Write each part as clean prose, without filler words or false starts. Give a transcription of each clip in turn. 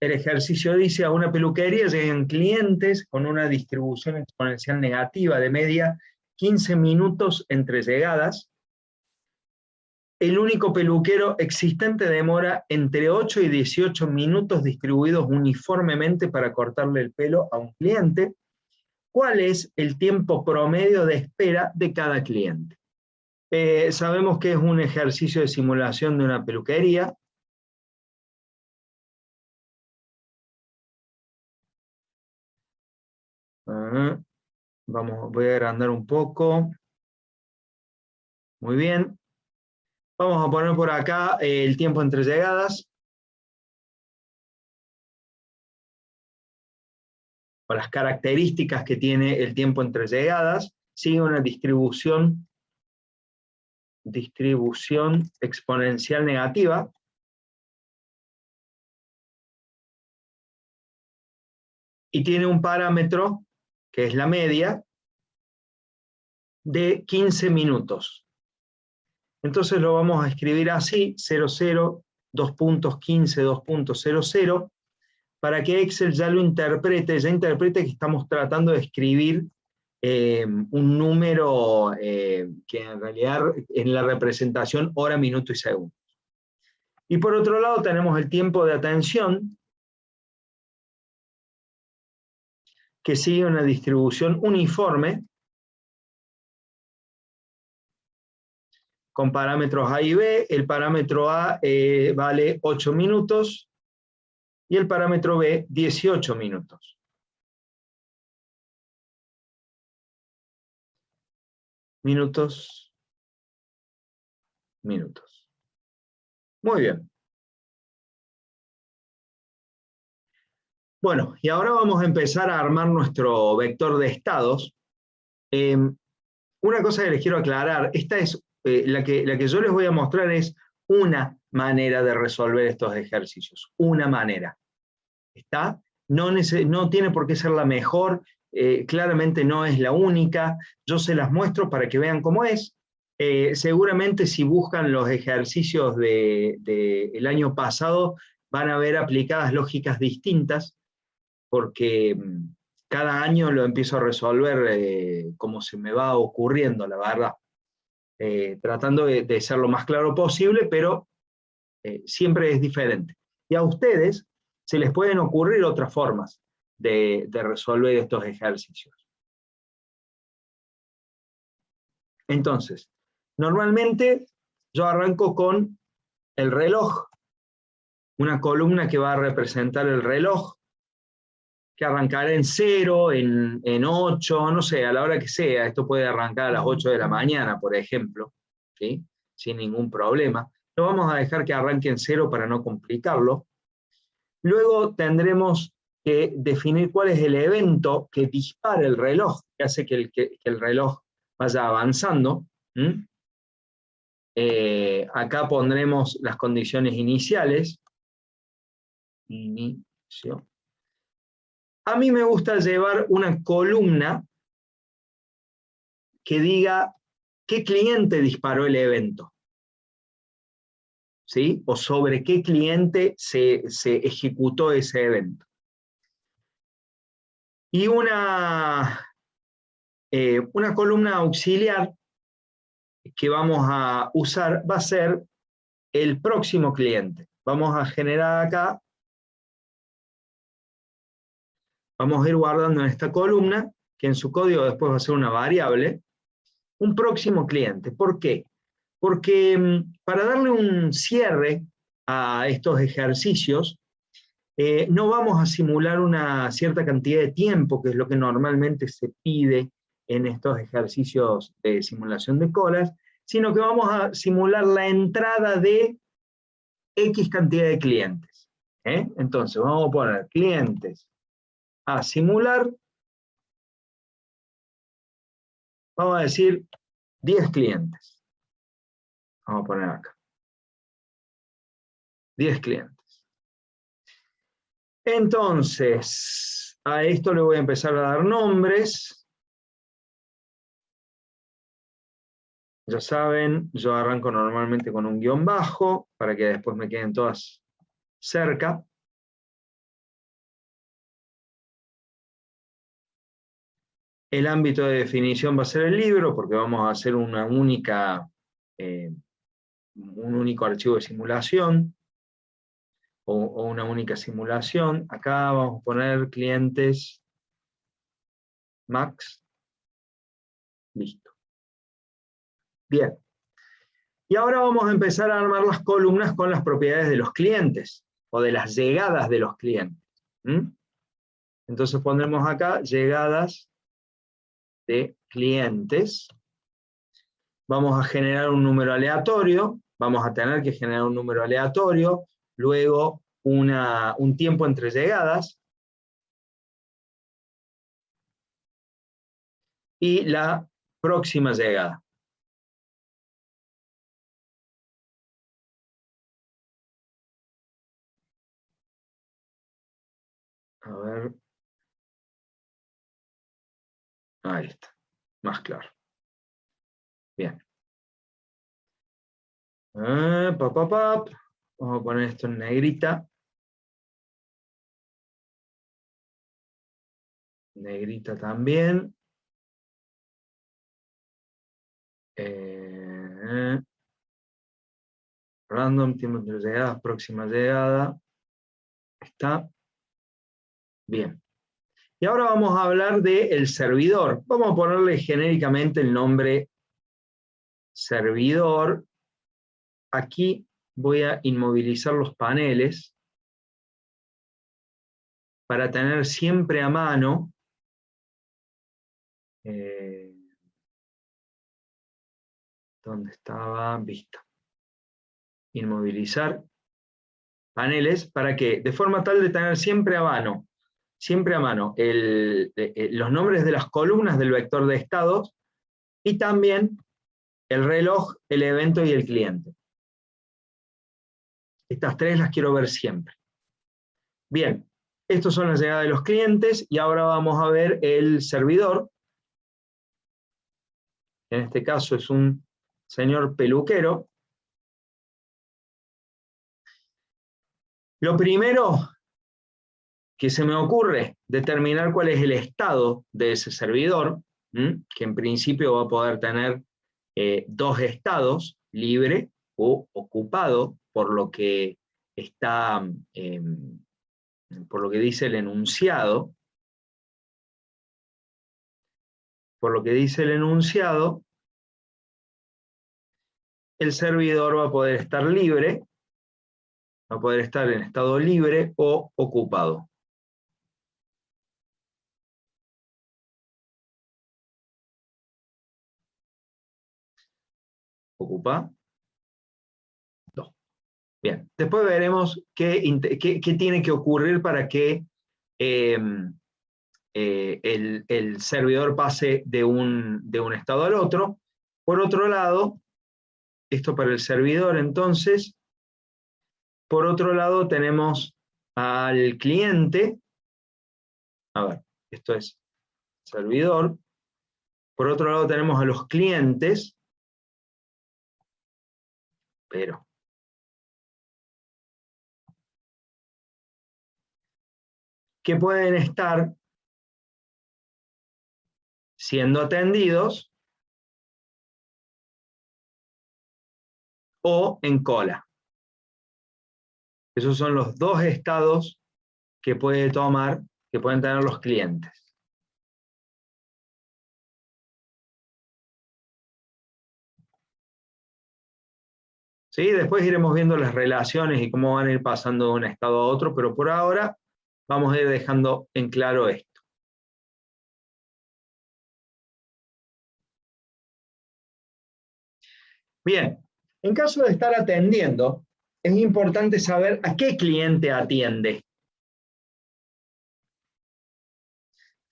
El ejercicio dice: a una peluquería llegan clientes con una distribución exponencial negativa de media 15 minutos entre llegadas. El único peluquero existente demora entre 8 y 18 minutos distribuidos uniformemente para cortarle el pelo a un cliente. ¿Cuál es el tiempo promedio de espera de cada cliente? Sabemos que es un ejercicio de simulación de una peluquería. Voy a agrandar un poco. Muy bien. Vamos a poner por acá el tiempo entre llegadas, o las características que tiene el tiempo entre llegadas. Sigue una distribución exponencial negativa. Y tiene un parámetro, que es la media, de 15 minutos. Entonces lo vamos a escribir así: 00, 2.15, 2.00, para que Excel ya interprete que estamos tratando de escribir un número que en realidad en la representación hora, minuto y segundo. Y por otro lado tenemos el tiempo de atención, que sigue una distribución uniforme, con parámetros A y B. El parámetro A vale 8 minutos y el parámetro B 18 minutos. Minutos. Muy bien. Bueno, y ahora vamos a empezar a armar nuestro vector de estados. Una cosa que les quiero aclarar: esta es la que yo les voy a mostrar, es una manera de resolver estos ejercicios, una manera. ¿Está? No tiene por qué ser la mejor, claramente no es la única. Yo se las muestro para que vean cómo es. Seguramente si buscan los ejercicios del año pasado, van a ver aplicadas lógicas distintas, porque cada año lo empiezo a resolver como se me va ocurriendo, la verdad. Tratando de ser lo más claro posible, pero siempre es diferente. Y a ustedes se les pueden ocurrir otras formas de resolver estos ejercicios. Entonces, normalmente yo arranco con el reloj, una columna que va a representar el reloj, que arrancará en 0, en 8, no sé, a la hora que sea. Esto puede arrancar a las 8 de la mañana, por ejemplo, ¿sí? Sin ningún problema. Lo vamos a dejar que arranque en 0 para no complicarlo. Luego tendremos que definir cuál es el evento que dispara el reloj, que hace que el reloj vaya avanzando. Acá pondremos las condiciones iniciales. Inicio. A mí me gusta llevar una columna que diga qué cliente disparó el evento, ¿sí? O sobre qué cliente se ejecutó ese evento. Y una columna auxiliar que vamos a usar va a ser el próximo cliente. Vamos a generar acá, vamos a ir guardando en esta columna, que en su código después va a ser una variable, un próximo cliente. ¿Por qué? Porque para darle un cierre a estos ejercicios, no vamos a simular una cierta cantidad de tiempo, que es lo que normalmente se pide en estos ejercicios de simulación de colas, sino que vamos a simular la entrada de X cantidad de clientes. Entonces vamos a poner clientes a simular, vamos a decir 10 clientes. Vamos a poner acá. 10 clientes. Entonces, a esto le voy a empezar a dar nombres. Ya saben, yo arranco normalmente con un guión bajo, para que después me queden todas cerca. El ámbito de definición va a ser el libro, porque vamos a hacer un único archivo de simulación, o una única simulación. Acá vamos a poner clientes max. Listo. Bien. Y ahora vamos a empezar a armar las columnas con las propiedades de los clientes, o de las llegadas de los clientes. Entonces pondremos acá llegadas de clientes. Vamos a generar un número aleatorio, vamos a tener que generar un número aleatorio, luego un tiempo entre llegadas, y la próxima llegada. A ver. Ahí está, más claro. Bien. Vamos a poner esto en negrita. Negrita también. Random, tiempo de llegada, próxima llegada. Está. Bien. Y ahora vamos a hablar del servidor. Vamos a ponerle genéricamente el nombre servidor. Aquí voy a inmovilizar los paneles para tener siempre a mano ¿dónde estaba? Vista. Inmovilizar paneles, ¿para qué? De forma tal de tener siempre a mano los nombres de las columnas del vector de estados y también el reloj, el evento y el cliente. Estas tres las quiero ver siempre. Bien, estos son las llegadas de los clientes y ahora vamos a ver el servidor. En este caso es un señor peluquero. Lo primero que se me ocurre, determinar cuál es el estado de ese servidor, que en principio va a poder tener dos estados, libre o ocupado, por lo que está, por lo que dice el enunciado. Por lo que dice el enunciado, el servidor va a poder estar libre, va a poder estar en estado libre o ocupado. ¿Ocupa? No. Bien, después veremos qué tiene que ocurrir para que el servidor pase de un estado al otro. Por otro lado, esto para el servidor entonces, por otro lado tenemos al cliente, a ver, esto es servidor, por otro lado tenemos a los clientes, pero que pueden estar siendo atendidos o en cola. Esos son los dos estados que pueden tener los clientes. ¿Sí? Después iremos viendo las relaciones y cómo van a ir pasando de un estado a otro, pero por ahora vamos a ir dejando en claro esto. Bien, en caso de estar atendiendo, es importante saber a qué cliente atiende.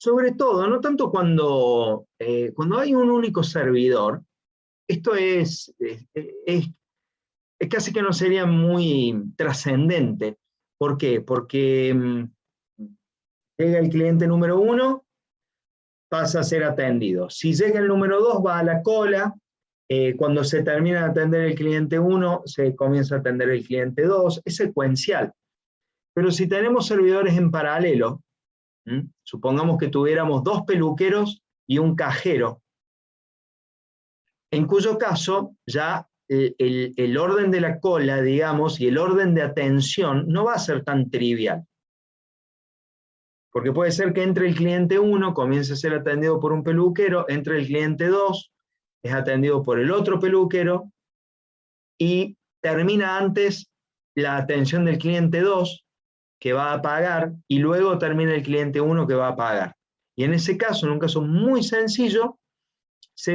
Sobre todo, no tanto cuando hay un único servidor, esto es casi que no sería muy trascendente. ¿Por qué? Porque llega el cliente número 1, pasa a ser atendido. Si llega el número 2, va a la cola. Cuando se termina de atender el cliente 1, se comienza a atender el cliente 2. Es secuencial. Pero si tenemos servidores en paralelo, supongamos que tuviéramos 2 peluqueros y un cajero, en cuyo caso ya el orden de la cola, digamos, y el orden de atención no va a ser tan trivial. Porque puede ser que entre el cliente 1, comience a ser atendido por un peluquero, entre el cliente 2, es atendido por el otro peluquero, y termina antes la atención del cliente 2, que va a pagar, y luego termina el cliente 1 que va a pagar. Y en ese caso, en un caso muy sencillo, se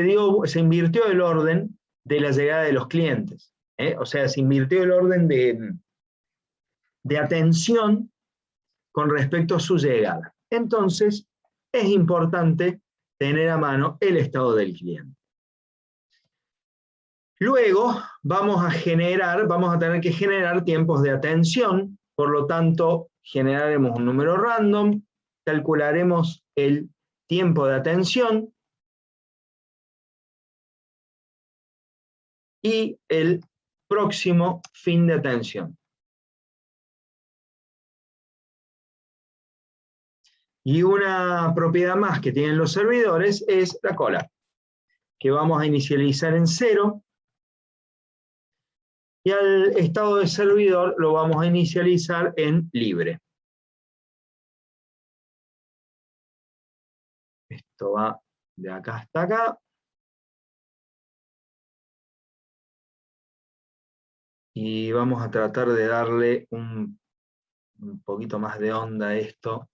invirtió el orden de la llegada de los clientes. O sea, se invirtió el orden de atención con respecto a su llegada. Entonces, es importante tener a mano el estado del cliente. Luego vamos a tener que generar tiempos de atención, por lo tanto, generaremos un número random, calcularemos el tiempo de atención y el próximo fin de atención. Y una propiedad más que tienen los servidores es la cola, que vamos a inicializar en 0, y al estado de servidor lo vamos a inicializar en libre. Esto va de acá hasta acá. Y vamos a tratar de darle un poquito más de onda a esto.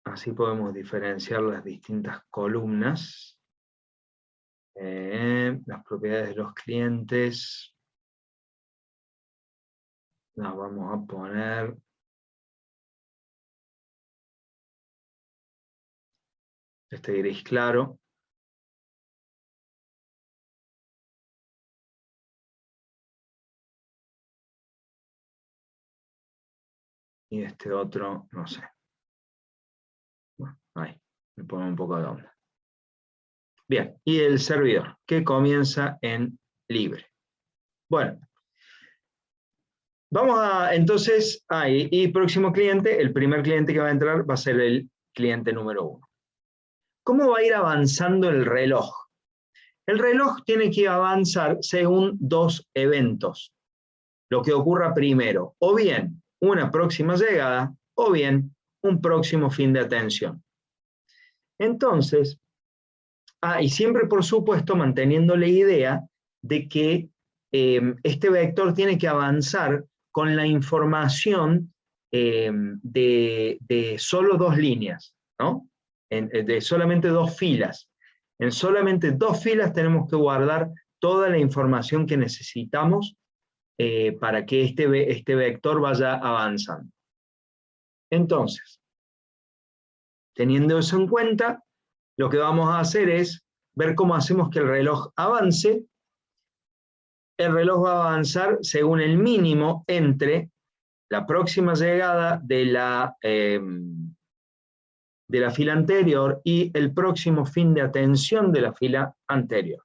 Así podemos diferenciar las distintas columnas. Las propiedades de los clientes. Las vamos a poner este gris claro. Y este otro, no sé. Bueno, ahí, me pongo un poco de onda. Bien, y el servidor, que comienza en libre. Bueno, vamos a, entonces, ahí, y próximo cliente, el primer cliente que va a entrar va a ser el cliente número 1. ¿Cómo va a ir avanzando el reloj? El reloj tiene que avanzar según dos eventos. Lo que ocurra primero, o bien una próxima llegada, o bien un próximo fin de atención. Entonces, y siempre por supuesto manteniendo la idea de que este vector tiene que avanzar con la información de solo dos líneas, ¿no? De solamente dos filas. En solamente dos filas tenemos que guardar toda la información que necesitamos para que este vector vaya avanzando. Entonces, teniendo eso en cuenta, lo que vamos a hacer es ver cómo hacemos que el reloj avance. El reloj va a avanzar según el mínimo entre la próxima llegada de la fila anterior y el próximo fin de atención de la fila anterior.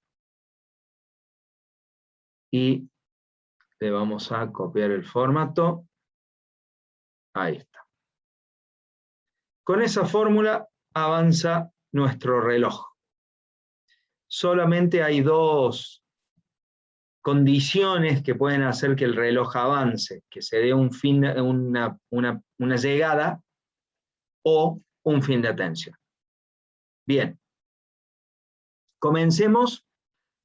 Y le vamos a copiar el formato. Ahí está. Con esa fórmula avanza nuestro reloj. Solamente hay dos condiciones que pueden hacer que el reloj avance, que se dé un fin, una llegada o un fin de atención. Bien, comencemos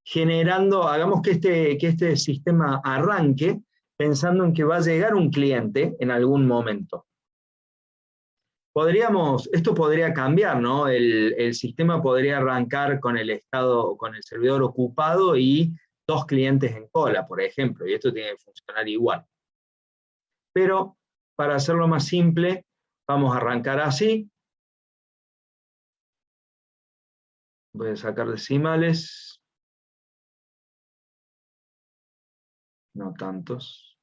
generando, hagamos que este sistema arranque pensando en que va a llegar un cliente en algún momento. Esto podría cambiar, ¿no? El sistema podría arrancar con el servidor ocupado y dos clientes en cola, por ejemplo, y esto tiene que funcionar igual. Pero para hacerlo más simple, vamos a arrancar así. Voy a sacar decimales. No tantos.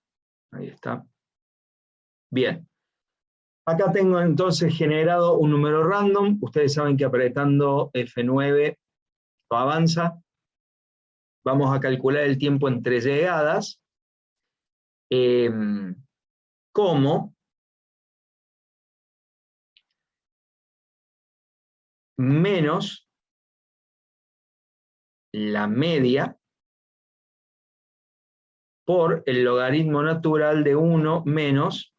Ahí está. Bien. Acá tengo entonces generado un número random. Ustedes saben que apretando F9 avanza. Vamos a calcular el tiempo entre llegadas. ¿Cómo? menos la media por el logaritmo natural de 1 menos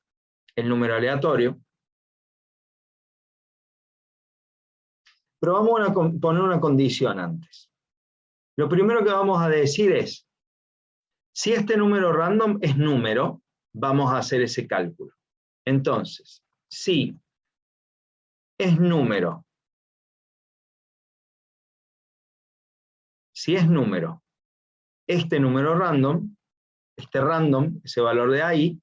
el número aleatorio. Pero vamos a poner una condición antes. Lo primero que vamos a decir es, si este número random es número, vamos a hacer ese cálculo. Entonces, si es número, este número random, ese valor de ahí,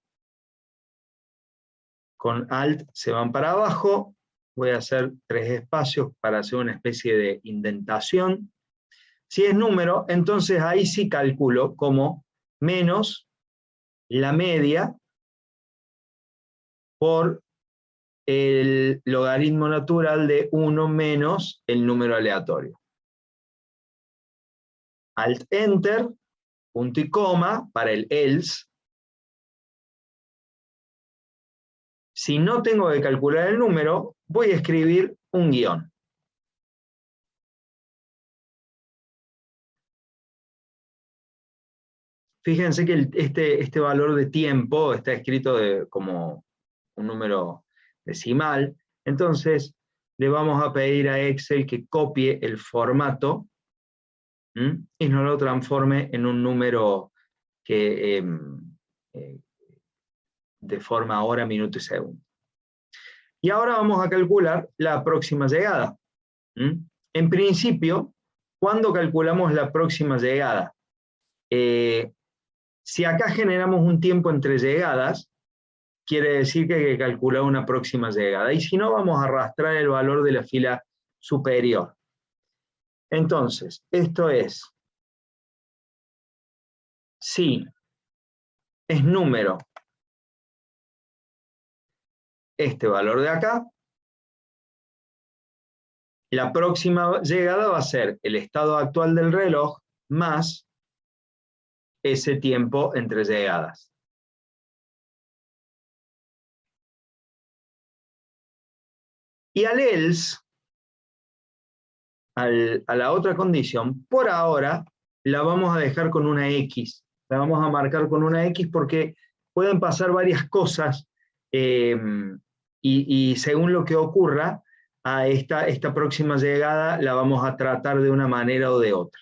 con Alt se van para abajo, voy a hacer 3 espacios para hacer una especie de indentación. Si es número, entonces ahí sí calculo como menos la media por el logaritmo natural de 1 menos el número aleatorio. Alt Enter, punto y coma, para el else. Si no tengo que calcular el número, voy a escribir un guión. Fíjense que este valor de tiempo está escrito como un número decimal. Entonces, le vamos a pedir a Excel que copie el formato y nos lo transforme en un número que de forma hora, minuto y segundo. Y ahora vamos a calcular la próxima llegada. En principio, ¿cuándo calculamos la próxima llegada? Si acá generamos un tiempo entre llegadas, quiere decir que hay que calcular una próxima llegada. Y si no, vamos a arrastrar el valor de la fila superior. Entonces, esto es, si es número este valor de acá, la próxima llegada va a ser el estado actual del reloj más ese tiempo entre llegadas. Y al else, a la otra condición, por ahora la vamos a dejar con una X. La vamos a marcar con una X porque pueden pasar varias cosas y según lo que ocurra, a esta próxima llegada la vamos a tratar de una manera o de otra.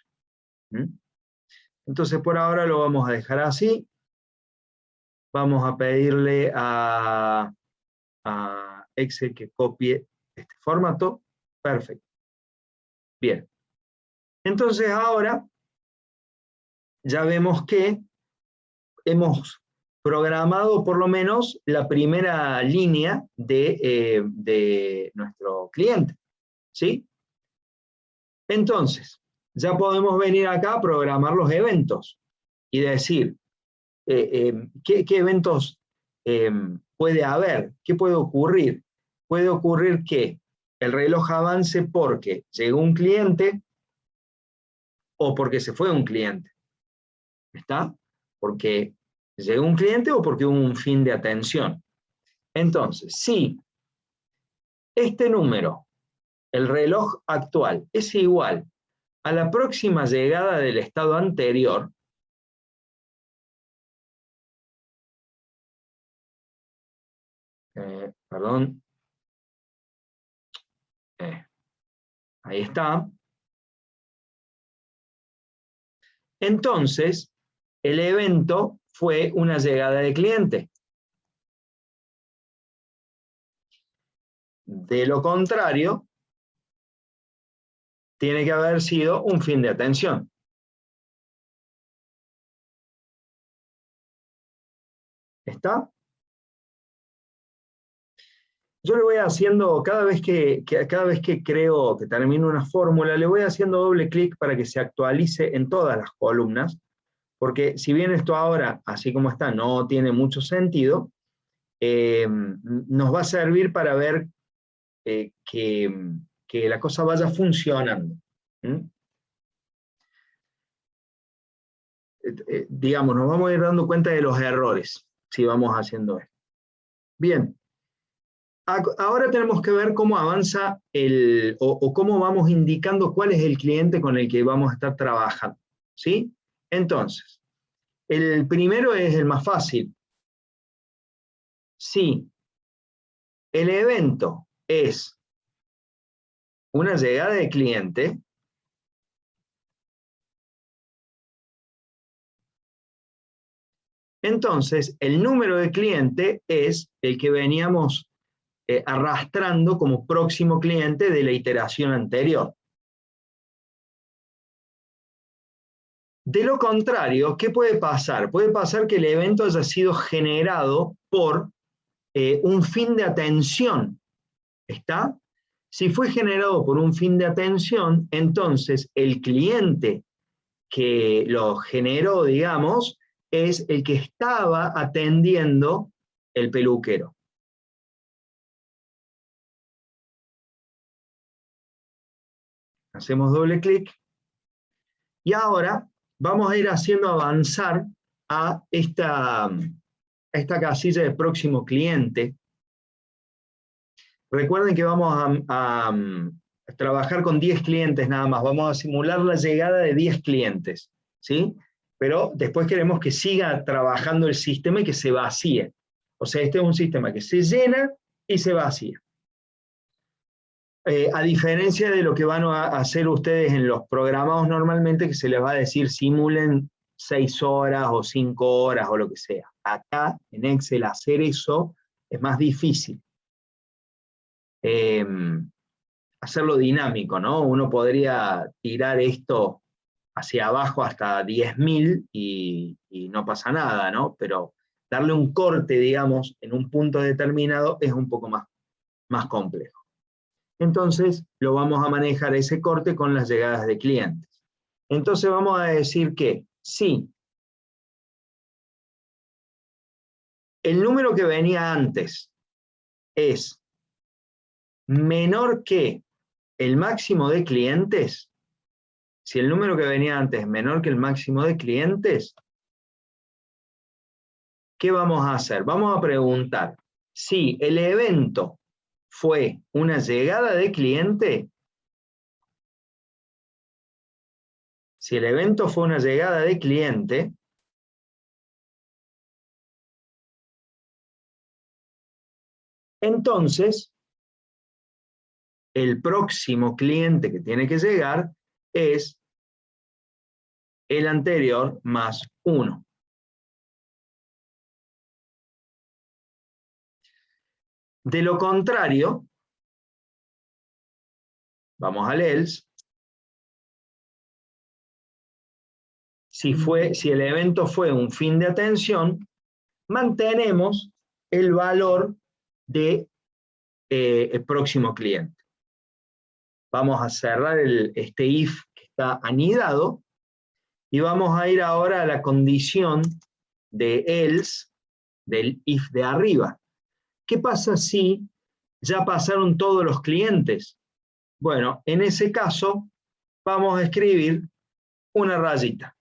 Entonces por ahora lo vamos a dejar así. Vamos a pedirle a Excel que copie este formato. Perfecto. Bien. Entonces ahora ya vemos que hemos programado por lo menos la primera línea de nuestro cliente. ¿Sí? Entonces, ya podemos venir acá a programar los eventos y decir qué eventos puede haber, qué puede ocurrir. Puede ocurrir que el reloj avance porque llegó un cliente o porque se fue un cliente. ¿Está? Porque llegó un cliente o porque hubo un fin de atención. Entonces, si este número, el reloj actual, es igual a la próxima llegada del estado anterior, perdón, ahí está. Entonces, el evento fue una llegada de cliente. De lo contrario, tiene que haber sido un fin de atención. ¿Está? Yo le voy haciendo, cada vez que creo que termino una fórmula, le voy haciendo doble clic para que se actualice en todas las columnas, porque si bien esto ahora, así como está, no tiene mucho sentido, nos va a servir para ver que la cosa vaya funcionando. Digamos, nos vamos a ir dando cuenta de los errores si vamos haciendo esto. Bien. Ahora tenemos que ver cómo avanza o cómo vamos indicando cuál es el cliente con el que vamos a estar trabajando, ¿sí? Entonces, el primero es el más fácil. Si el evento es una llegada de cliente, entonces el número de cliente es el que veníamos arrastrando como próximo cliente de la iteración anterior. De lo contrario, ¿qué puede pasar? Puede pasar que el evento haya sido generado por un fin de atención. ¿Está? Si fue generado por un fin de atención, entonces el cliente que lo generó, digamos, es el que estaba atendiendo el peluquero. Hacemos doble clic y ahora vamos a ir haciendo avanzar a esta casilla de próximo cliente. Recuerden que vamos a trabajar con 10 clientes nada más, vamos a simular la llegada de 10 clientes, ¿sí? Pero después queremos que siga trabajando el sistema y que se vacíe. O sea, este es un sistema que se llena y se vacía. A diferencia de lo que van a hacer ustedes en los programados normalmente, que se les va a decir simulen 6 horas o 5 horas o lo que sea. Acá, en Excel, hacer eso es más difícil. Hacerlo dinámico, ¿no? Uno podría tirar esto hacia abajo hasta 10.000 y no pasa nada, ¿no? Pero darle un corte, digamos, en un punto determinado es un poco más complejo. Entonces, lo vamos a manejar ese corte con las llegadas de clientes. Entonces vamos a decir que si el número que venía antes es menor que el máximo de clientes, si el número que venía antes es menor que el máximo de clientes, ¿qué vamos a hacer? Vamos a preguntar si el evento fue una llegada de cliente. Si el evento fue una llegada de cliente, entonces el próximo cliente que tiene que llegar es el anterior más 1. De lo contrario, vamos al else. Si el evento fue un fin de atención, mantenemos el valor de el próximo cliente. Vamos a cerrar este if que está anidado y vamos a ir ahora a la condición de else del if de arriba. ¿Qué pasa si ya pasaron todos los clientes? Bueno, en ese caso vamos a escribir una rayita.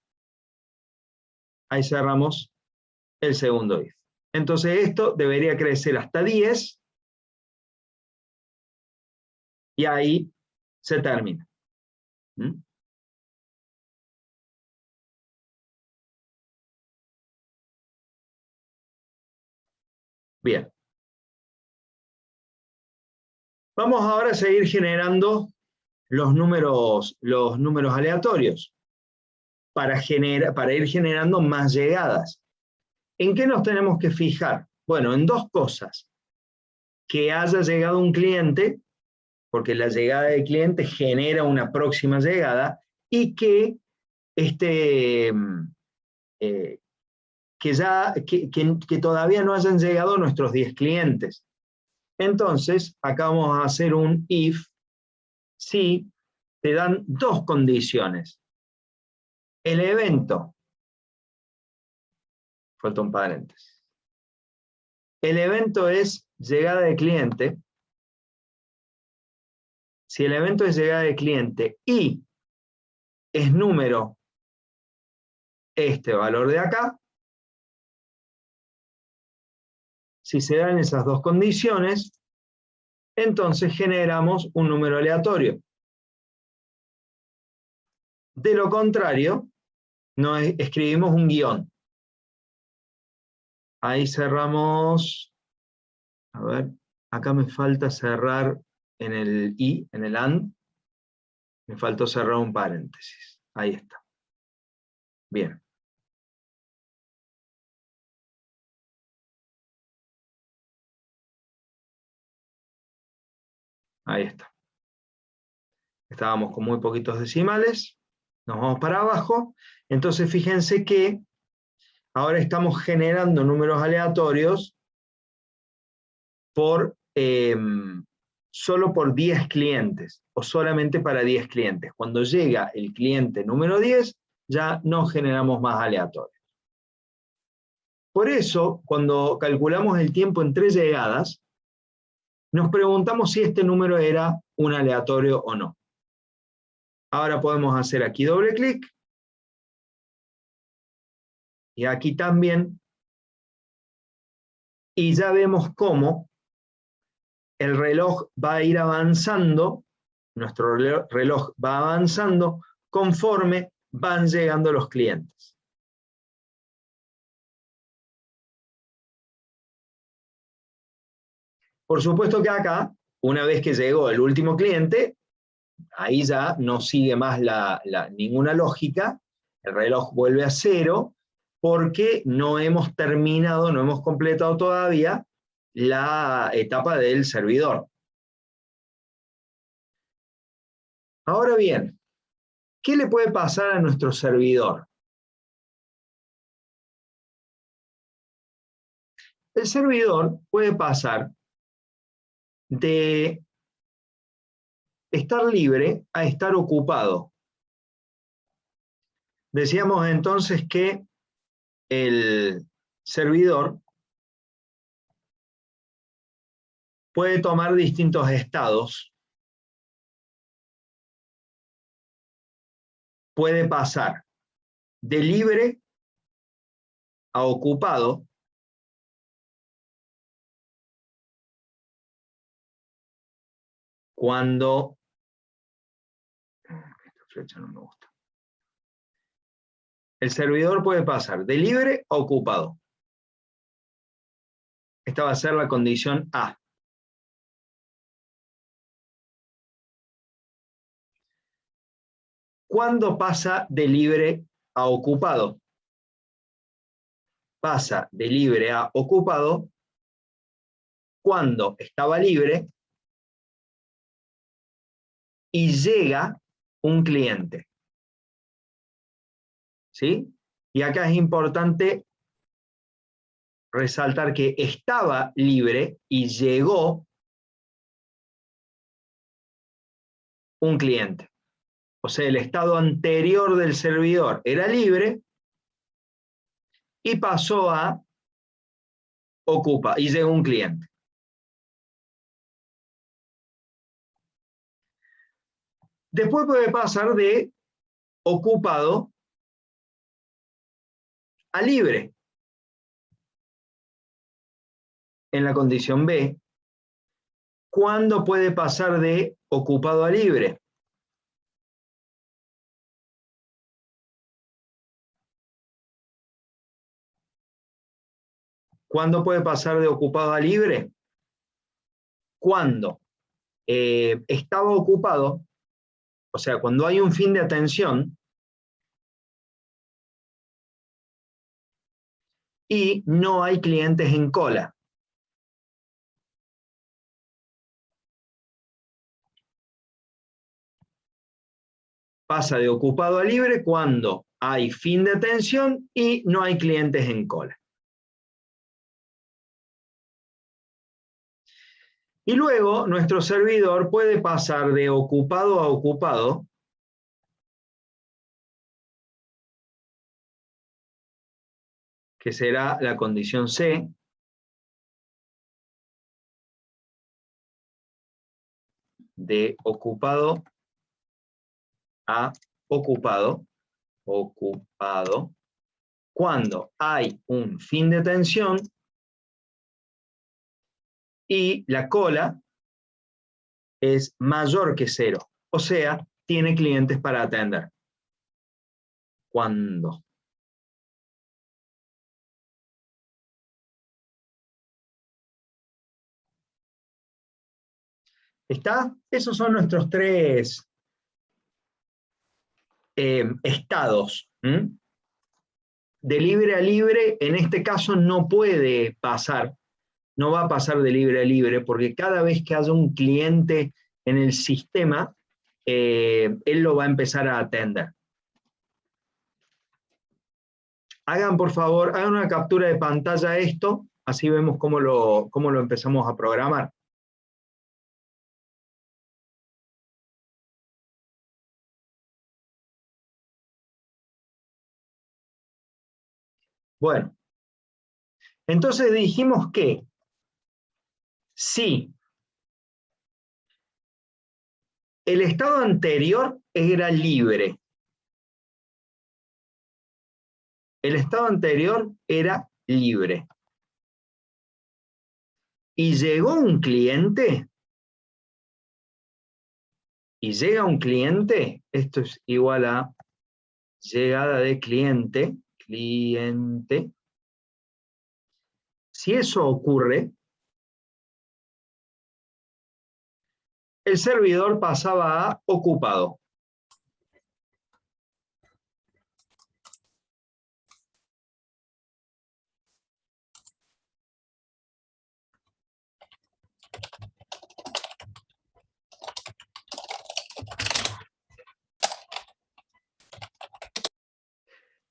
Ahí cerramos el segundo if. Entonces esto debería crecer hasta 10 y ahí se termina. ¿Mm? Bien. Vamos ahora a seguir generando los números aleatorios para ir generando más llegadas. ¿En qué nos tenemos que fijar? Bueno, en dos cosas. Que haya llegado un cliente, porque la llegada del cliente genera una próxima llegada, y que que todavía no hayan llegado nuestros 10 clientes. Entonces, acá vamos a hacer un if si te dan dos condiciones. El evento, falta un paréntesis. El evento es llegada de cliente. Si el evento es llegada de cliente y es número este valor de acá, si se dan esas dos condiciones, entonces generamos un número aleatorio. De lo contrario, escribimos un guión. Ahí cerramos, a ver, acá me falta cerrar en el i, en el and, me faltó cerrar un paréntesis. Ahí está. Bien. Ahí está. Estábamos con muy poquitos decimales. Nos vamos para abajo. Entonces fíjense que ahora estamos generando números aleatorios solo por 10 clientes o solamente para 10 clientes. Cuando llega el cliente número 10, ya no generamos más aleatorios. Por eso, cuando calculamos el tiempo en 3 llegadas, nos preguntamos si este número era un aleatorio o no. Ahora podemos hacer aquí doble clic. Y aquí también. Y ya vemos cómo el reloj va a ir avanzando, nuestro reloj va avanzando conforme van llegando los clientes. Por supuesto que acá, una vez que llegó el último cliente, ahí ya no sigue más ninguna lógica, el reloj vuelve a 0, porque no hemos terminado, no hemos completado todavía la etapa del servidor. Ahora bien, ¿qué le puede pasar a nuestro servidor? El servidor puede pasar de estar libre a estar ocupado. Decíamos entonces que el servidor puede tomar distintos estados. Puede pasar de libre a ocupado, cuando... Esta flecha no me gusta. El servidor puede pasar de libre a ocupado. Esta va a ser la condición A. ¿Cuándo pasa de libre a ocupado? Pasa de libre a ocupado cuando estaba libre y llega un cliente. ¿Sí? Y acá es importante resaltar que estaba libre y llegó un cliente. O sea, el estado anterior del servidor era libre y pasó a ocupa y llegó un cliente. Después puede pasar de ocupado a libre. En la condición B, ¿cuándo puede pasar de ocupado a libre? ¿Cuándo puede pasar de ocupado a libre? Cuando estaba ocupado, o sea, cuando hay un fin de atención y no hay clientes en cola. Pasa de ocupado a libre cuando hay fin de atención y no hay clientes en cola. Y luego nuestro servidor puede pasar de ocupado a ocupado que será la condición C, de ocupado a ocupado, cuando hay un fin de tensión y la cola es mayor que 0. O sea, tiene clientes para atender. ¿Cuándo? ¿Está? Esos son nuestros 3 estados. De libre a libre, en este caso no puede pasar, no va a pasar de libre a libre, porque cada vez que haya un cliente en el sistema, él lo va a empezar a atender. Hagan, por favor, hagan una captura de pantalla a esto, así vemos cómo lo empezamos a programar. Bueno, entonces dijimos que si el estado anterior era libre, el estado anterior era libre, y llegó un cliente, y llega un cliente, esto es igual a llegada de cliente, si eso ocurre, el servidor pasaba a ocupado.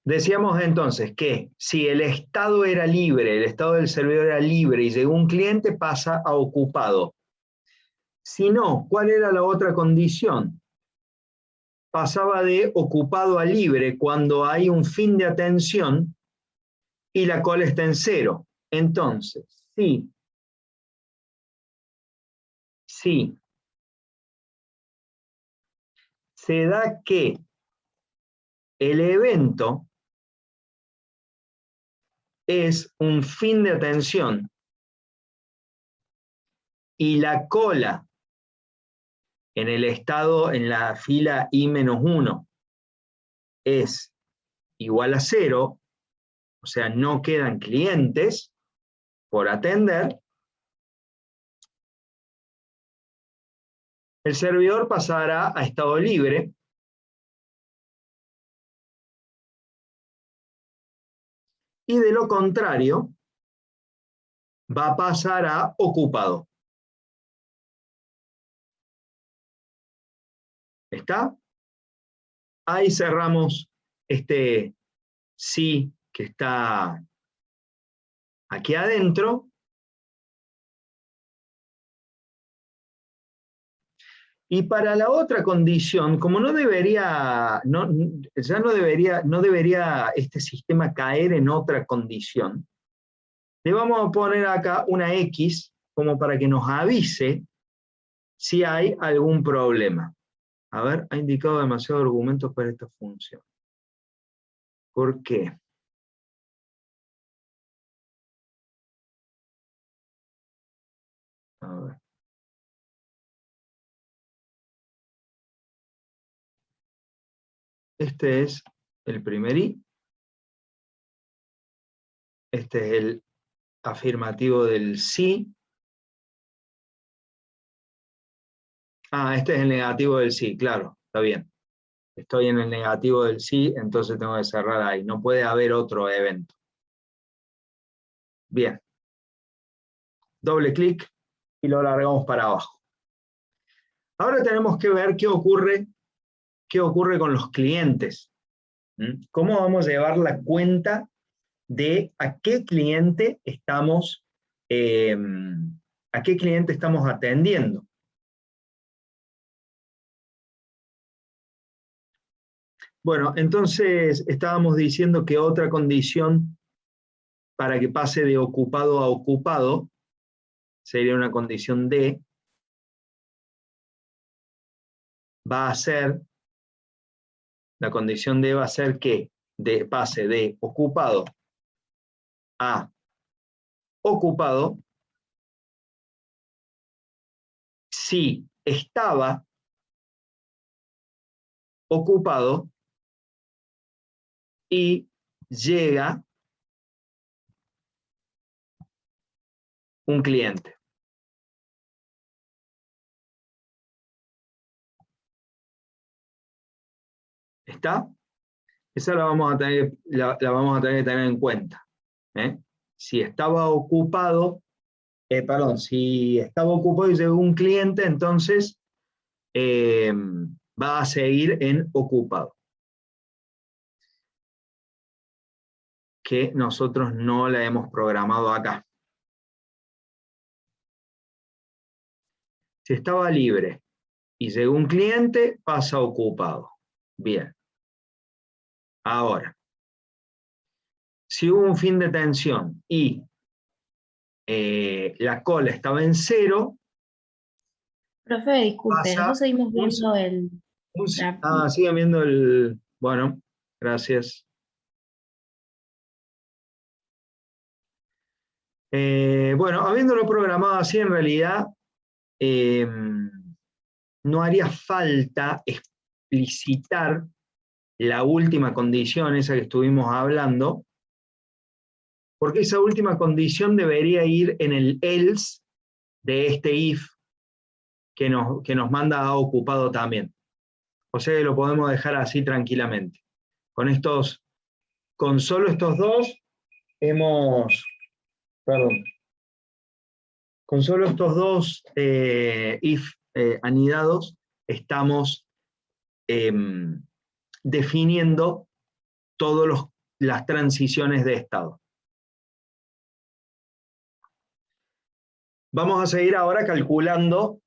Decíamos entonces que si el estado era libre, el estado del servidor era libre y llegó un cliente, pasa a ocupado. Si no, ¿cuál era la otra condición? Pasaba de ocupado a libre cuando hay un fin de atención y la cola está en 0. Entonces, si se da que el evento es un fin de atención y la cola en el estado, en la fila I-1 es igual a 0, o sea, no quedan clientes por atender, el servidor pasará a estado libre y de lo contrario va a pasar a ocupado. ¿Está? Ahí cerramos este sí que está aquí adentro. Y para la otra condición, como no debería, ya no debería este sistema caer en otra condición, le vamos a poner acá una X como para que nos avise si hay algún problema. A ver, ha indicado demasiados argumentos para esta función. ¿Por qué? A ver. Este es el primer I. Este es el afirmativo del sí. Ah, este es el negativo del sí, claro, está bien. Estoy en el negativo del sí, entonces tengo que cerrar ahí. No puede haber otro evento. Bien. Doble clic y lo largamos para abajo. Ahora tenemos que ver qué ocurre con los clientes. ¿Cómo vamos a llevar la cuenta de a qué cliente estamos atendiendo? Bueno, entonces estábamos diciendo que otra condición para que pase de ocupado a ocupado sería una condición D, va a ser, la condición D va a ser que pase de ocupado a ocupado si estaba ocupado y llega un cliente. ¿Está? Esa la vamos a tener, la vamos a tener que tener en cuenta. Si estaba ocupado, si estaba ocupado y llegó un cliente, entonces va a seguir en ocupado. Que nosotros no la hemos programado acá. Si estaba libre y llegó un cliente, pasa ocupado. Bien. Ahora, si hubo un fin de tensión y la cola estaba en 0, Profe, disculpe, pasa nosotros seguimos viendo sigan viendo el... Bueno, gracias. Bueno, habiéndolo programado así, en realidad no haría falta explicitar la última condición, esa que estuvimos hablando, porque esa última condición debería ir en el else de este if que nos manda a ocupado también. O sea que lo podemos dejar así tranquilamente. Con solo estos dos con solo estos dos if anidados estamos definiendo todas las transiciones de estado. Vamos a seguir ahora calculando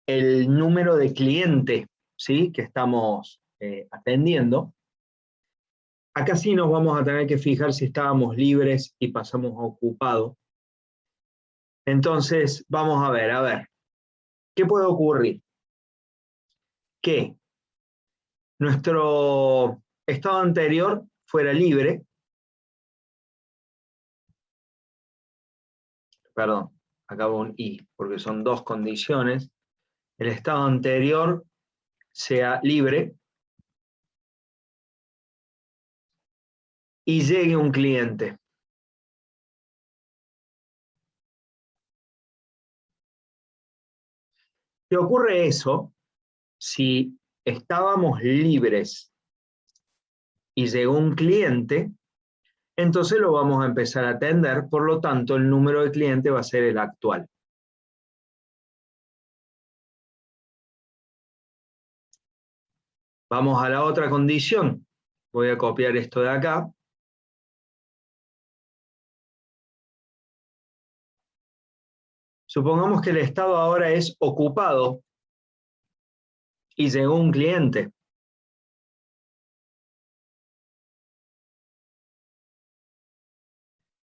el número de clientes, ¿sí?, que estamos atendiendo. Acá sí nos vamos a tener que fijar si estábamos libres y pasamos a ocupado. Entonces, vamos a ver, ¿qué puede ocurrir? Que nuestro estado anterior fuera libre, perdón, acabo un i, porque son dos condiciones, el estado anterior sea libre y llegue un cliente. ¿Qué ocurre eso? Si estábamos libres y llegó un cliente, entonces lo vamos a empezar a atender, por lo tanto el número de clientes va a ser el actual. Vamos a la otra condición. Voy a copiar esto de acá. Supongamos que el estado ahora es ocupado y llegó un cliente.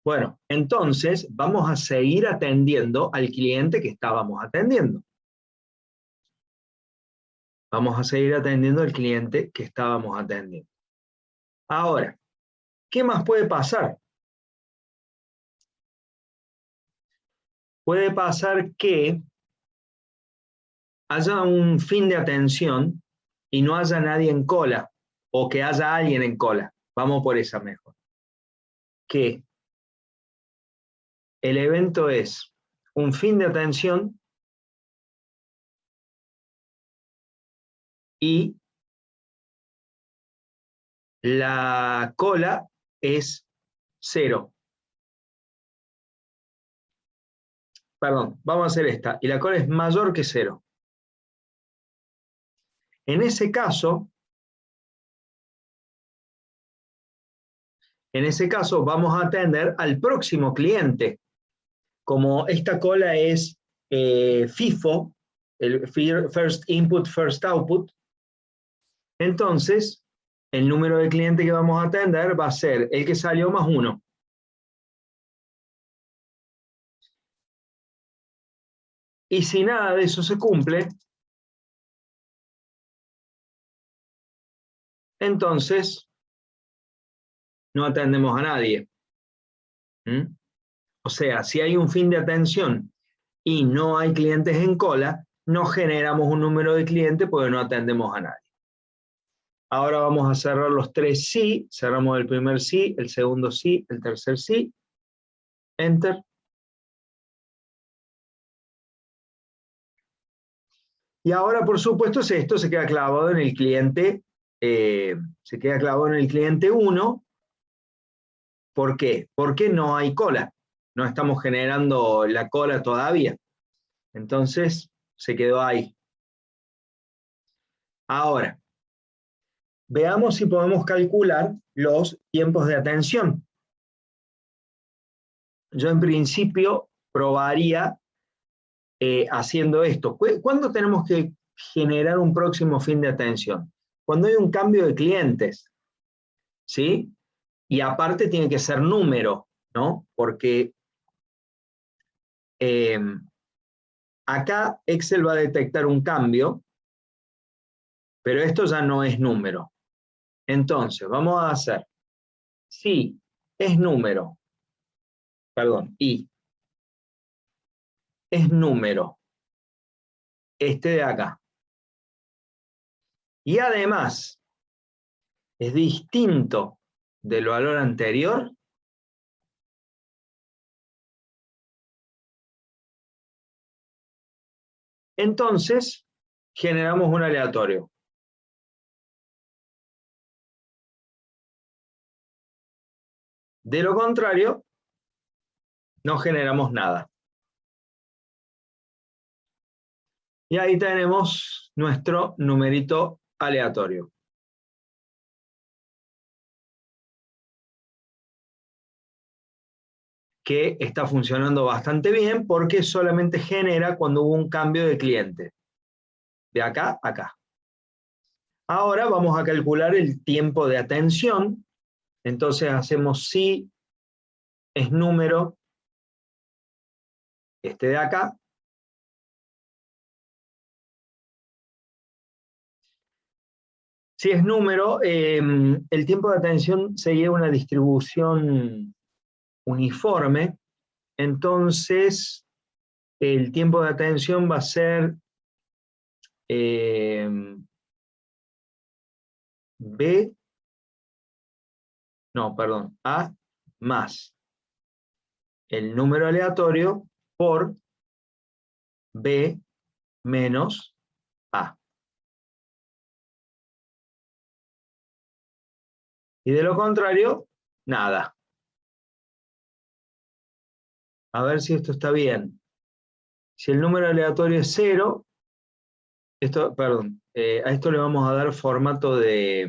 Bueno, entonces vamos a seguir atendiendo al cliente que estábamos atendiendo. Vamos a seguir atendiendo al cliente que estábamos atendiendo. Ahora, ¿qué más puede pasar? Puede pasar que haya un fin de atención y no haya nadie en cola, o que haya alguien en cola. Vamos por esa mejor. Que el evento es un fin de atención y la cola es 0. Perdón, vamos a hacer esta. Y la cola es mayor que 0. En ese caso vamos a atender al próximo cliente. Como esta cola es FIFO, el First Input, First Output, entonces el número de clientes que vamos a atender va a ser el que salió más 1. Y si nada de eso se cumple, entonces no atendemos a nadie. O sea, si hay un fin de atención y no hay clientes en cola, no generamos un número de clientes porque no atendemos a nadie. Ahora vamos a cerrar los tres sí, cerramos el primer sí, el segundo sí, el tercer sí, enter. Y ahora, por supuesto, esto se queda clavado en el cliente, se queda clavado en el cliente 1. ¿Por qué? Porque no hay cola. No estamos generando la cola todavía. Entonces, se quedó ahí. Ahora, veamos si podemos calcular los tiempos de atención. Yo en principio probaría haciendo esto. ¿Cuándo tenemos que generar un próximo fin de atención? Cuando hay un cambio de clientes, ¿sí? Y aparte tiene que ser número, ¿no? Porque acá Excel va a detectar un cambio, pero esto ya no es número. Entonces, vamos a hacer, si es número, perdón, y es número, este de acá, y además es distinto del valor anterior, entonces generamos un aleatorio. De lo contrario, no generamos nada. Y ahí tenemos nuestro numerito aleatorio. Que está funcionando bastante bien porque solamente genera cuando hubo un cambio de cliente. De acá a acá. Ahora vamos a calcular el tiempo de atención. Entonces hacemos si es número, este de acá. Si es número, el tiempo de atención sería una distribución uniforme. Entonces, el tiempo de atención va a ser A más el número aleatorio por B menos A. Y de lo contrario, nada. A ver si esto está bien. Si el número aleatorio es 0, a esto le vamos a dar formato de,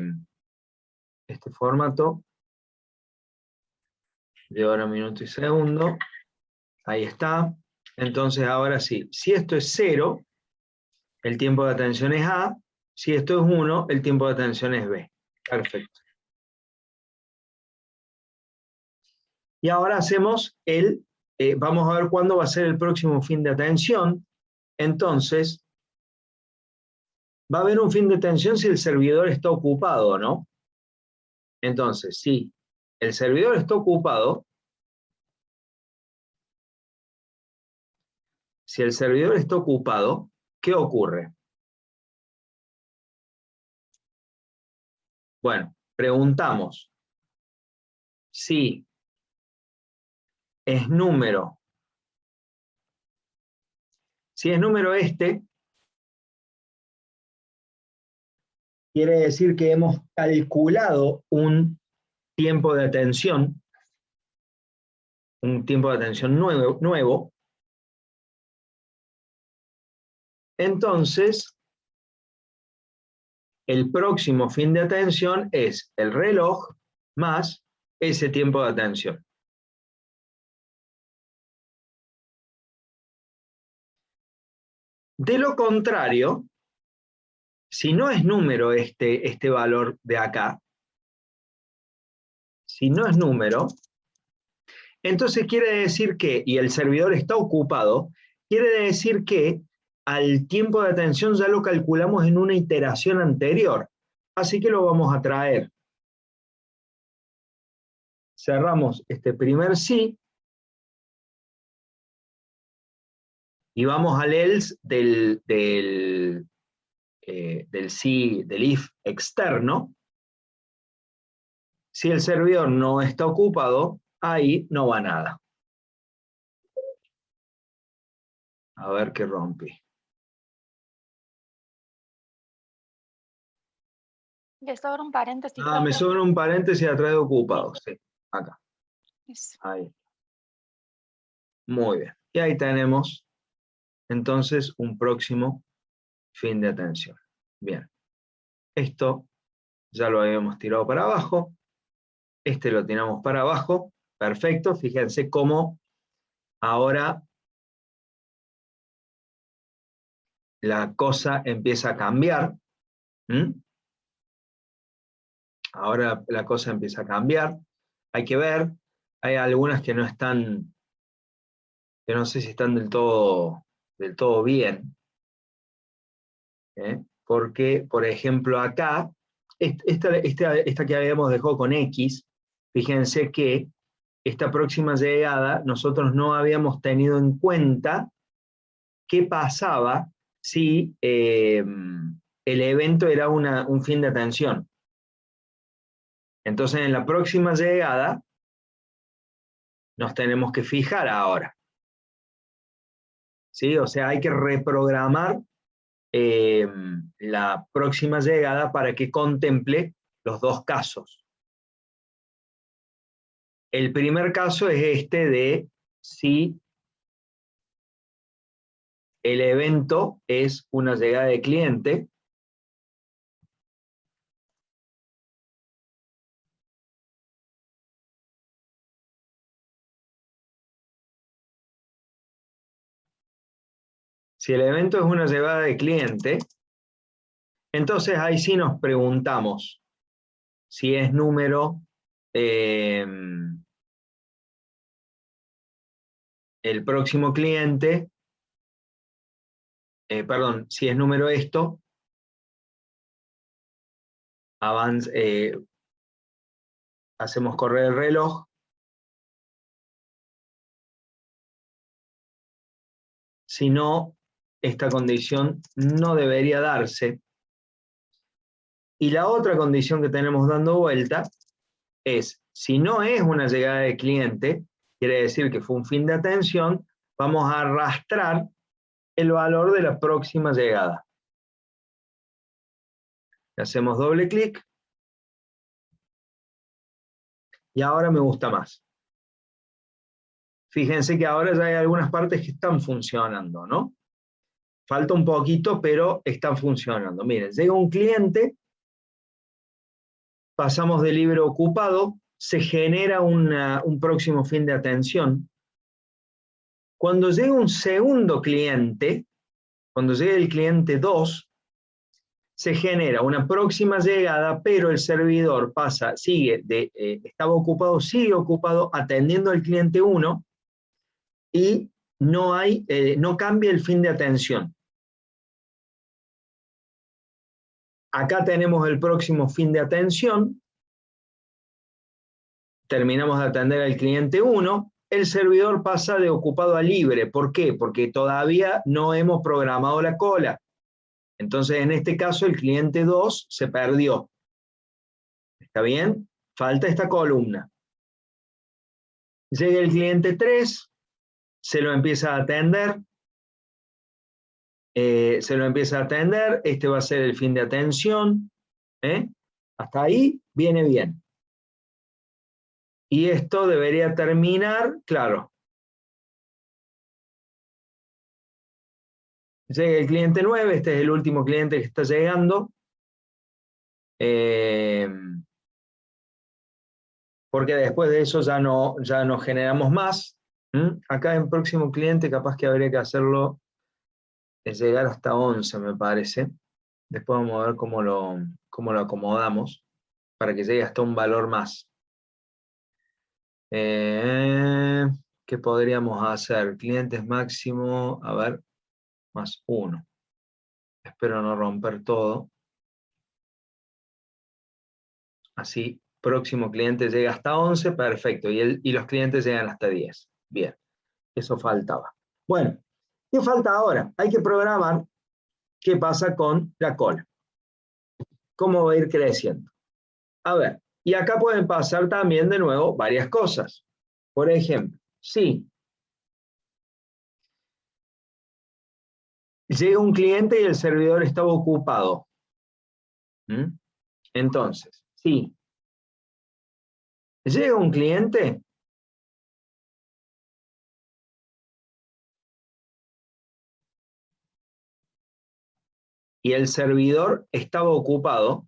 este formato de hora, minuto y segundo. Ahí está. Entonces ahora sí, si esto es 0, el tiempo de atención es A. Si esto es 1, el tiempo de atención es B. Perfecto. Y ahora hacemos vamos a ver cuándo va a ser el próximo fin de atención. Entonces, va a haber un fin de atención si el servidor está ocupado, ¿no? Entonces, si el servidor está ocupado, ¿qué ocurre? Bueno, preguntamos si es número. Si es número este, quiere decir que hemos calculado un tiempo de atención nuevo. Entonces, el próximo fin de atención es el reloj más ese tiempo de atención. De lo contrario, si no es número este valor de acá, si no es número, entonces quiere decir que, y el servidor está ocupado, quiere decir que al tiempo de atención ya lo calculamos en una iteración anterior. Así que lo vamos a traer. Cerramos este primer sí. Y vamos al else del if externo. Si el servidor no está ocupado, ahí no va nada. A ver qué rompí. Le sobra un paréntesis. Ah, me sobra un paréntesis atrás de ocupado. Sí, acá. Eso. Ahí. Muy bien. Y ahí tenemos entonces un próximo fin de atención. Bien. Esto ya lo habíamos tirado para abajo. Este lo tiramos para abajo. Perfecto. Fíjense cómo ahora la cosa empieza a cambiar. Ahora la cosa empieza a cambiar. Hay que ver. Hay algunas que no están, que no sé si están del todo bien. Porque, por ejemplo, acá, esta que habíamos dejado con X, fíjense que esta próxima llegada nosotros no habíamos tenido en cuenta qué pasaba si el evento era un fin de atención. Entonces, en la próxima llegada nos tenemos que fijar ahora. ¿Sí? O sea, hay que reprogramar la próxima llegada para que contemple los dos casos. El primer caso es este de si el evento es una llegada de cliente. Si el evento es una llegada de cliente, entonces ahí sí nos preguntamos si es número el próximo cliente, perdón, si es número esto, hacemos correr el reloj. Si no, esta condición no debería darse. Y la otra condición que tenemos dando vuelta es, si no es una llegada de cliente, quiere decir que fue un fin de atención, vamos a arrastrar el valor de la próxima llegada. Hacemos doble clic. Y ahora me gusta más. Fíjense que ahora ya hay algunas partes que están funcionando, ¿no? Falta un poquito, pero están funcionando. Miren, llega un cliente, pasamos de libre ocupado, se genera un próximo fin de atención. Cuando llega un segundo cliente, cuando llega el cliente 2, se genera una próxima llegada, pero el servidor estaba ocupado, sigue ocupado atendiendo al cliente 1 y no cambia el fin de atención. Acá tenemos el próximo fin de atención. Terminamos de atender al cliente 1. El servidor pasa de ocupado a libre. ¿Por qué? Porque todavía no hemos programado la cola. Entonces, en este caso, el cliente 2 se perdió. ¿Está bien? Falta esta columna. Llega el cliente 3, se lo empieza a atender. Este va a ser el fin de atención. Hasta ahí viene bien. Y esto debería terminar, claro. Llega el cliente 9, este es el último cliente que está llegando. Porque después de eso ya no generamos más. Acá en próximo cliente capaz que habría que hacerlo, es llegar hasta 11, me parece. Después vamos a ver cómo lo acomodamos para que llegue hasta un valor más. ¿Qué podríamos hacer? Clientes máximo, a ver, más 1. Espero no romper todo. Así, próximo cliente llega hasta 11, perfecto. Y los clientes llegan hasta 10. Bien, eso faltaba. Bueno, ¿Qué falta ahora? Hay que programar qué pasa con la cola. ¿Cómo va a ir creciendo? A ver, y acá pueden pasar también de nuevo varias cosas. Por ejemplo, si llega un cliente y el servidor estaba ocupado. Entonces, si llega un cliente y el servidor estaba ocupado,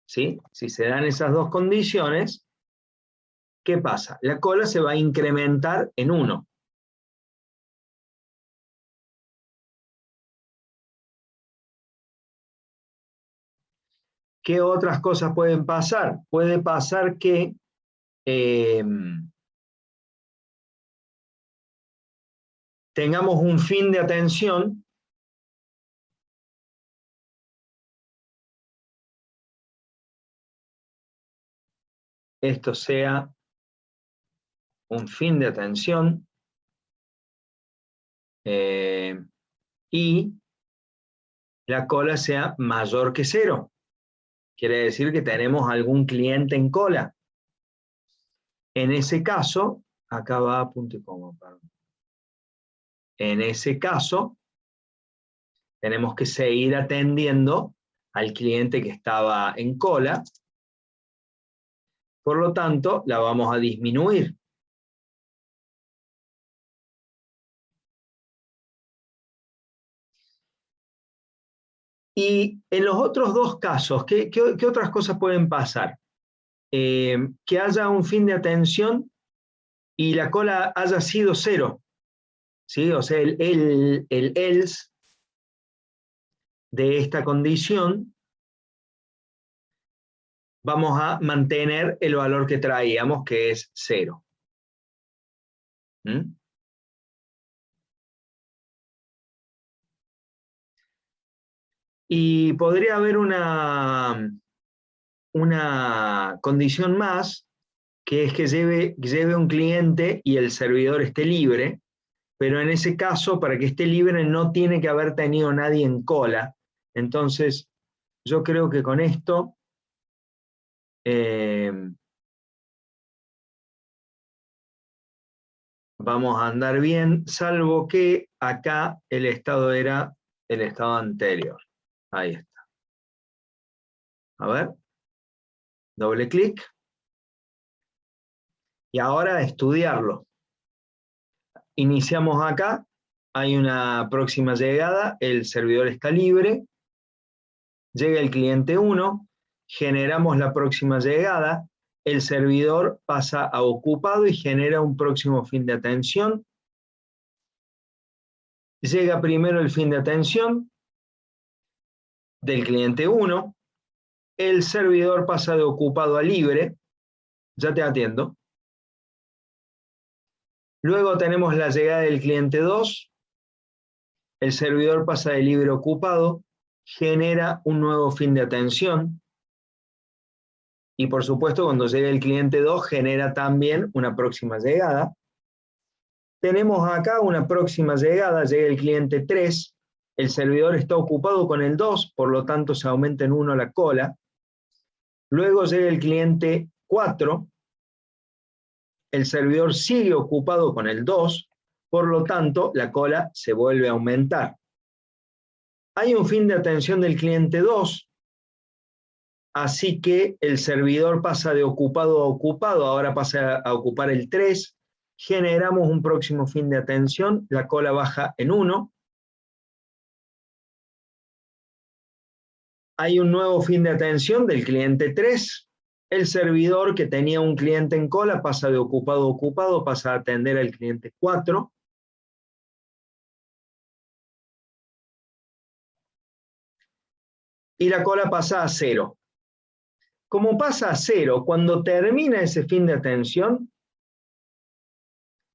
¿sí? Si se dan esas dos condiciones, ¿qué pasa? La cola se va a incrementar en 1. ¿Qué otras cosas pueden pasar? Puede pasar que tengamos un fin de atención esto sea un fin de atención y la cola sea mayor que 0. Quiere decir que tenemos algún cliente en cola. En ese caso, acá va punto y coma, perdón. En ese caso, tenemos que seguir atendiendo al cliente que estaba en cola. Por lo tanto, la vamos a disminuir. Y en los otros dos casos, ¿qué otras cosas pueden pasar? Que haya un fin de atención y la cola haya sido 0. ¿Sí? O sea, el else de esta condición, vamos a mantener el valor que traíamos, que es 0. Y podría haber una condición más, que es que lleve un cliente y el servidor esté libre, pero en ese caso, para que esté libre, no tiene que haber tenido nadie en cola. Entonces, yo creo que con esto vamos a andar bien, salvo que acá el estado era el estado anterior. Ahí está. A ver. Doble clic. Y ahora estudiarlo. Iniciamos acá. Hay una próxima llegada. El servidor está libre. Llega el cliente 1. Generamos la próxima llegada. El servidor pasa a ocupado y genera un próximo fin de atención. Llega primero el fin de atención del cliente 1. El servidor pasa de ocupado a libre. Ya te atiendo. Luego tenemos la llegada del cliente 2. El servidor pasa de libre a ocupado. Genera un nuevo fin de atención. Y por supuesto, cuando llega el cliente 2, genera también una próxima llegada. Tenemos acá una próxima llegada. Llega el cliente 3. El servidor está ocupado con el 2, por lo tanto se aumenta en 1 la cola. Luego llega el cliente 4. El servidor sigue ocupado con el 2, por lo tanto la cola se vuelve a aumentar. Hay un fin de atención del cliente 2, así que el servidor pasa de ocupado a ocupado, ahora pasa a ocupar el 3, generamos un próximo fin de atención, la cola baja en 1. Hay un nuevo fin de atención del cliente 3, el servidor que tenía un cliente en cola pasa de ocupado a ocupado, pasa a atender al cliente 4. Y la cola pasa a 0. Como pasa a 0, cuando termina ese fin de atención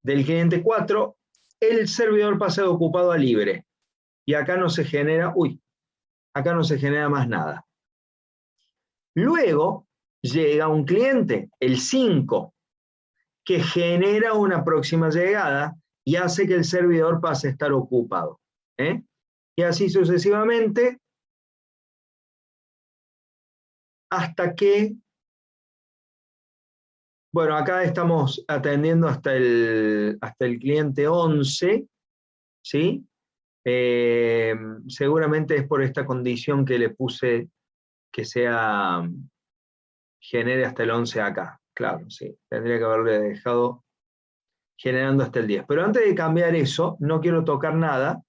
del cliente 4, el servidor pasa de ocupado a libre. Y acá no se genera, acá no se genera más nada. Luego llega un cliente, el 5. que genera una próxima llegada y hace que el servidor pase a estar ocupado. Y así sucesivamente, hasta que, bueno, acá estamos atendiendo hasta el cliente 11, ¿sí? Seguramente es por esta condición que le puse que genere hasta el 11 acá. Claro, sí, tendría que haberle dejado generando hasta el 10. Pero antes de cambiar eso, no quiero tocar nada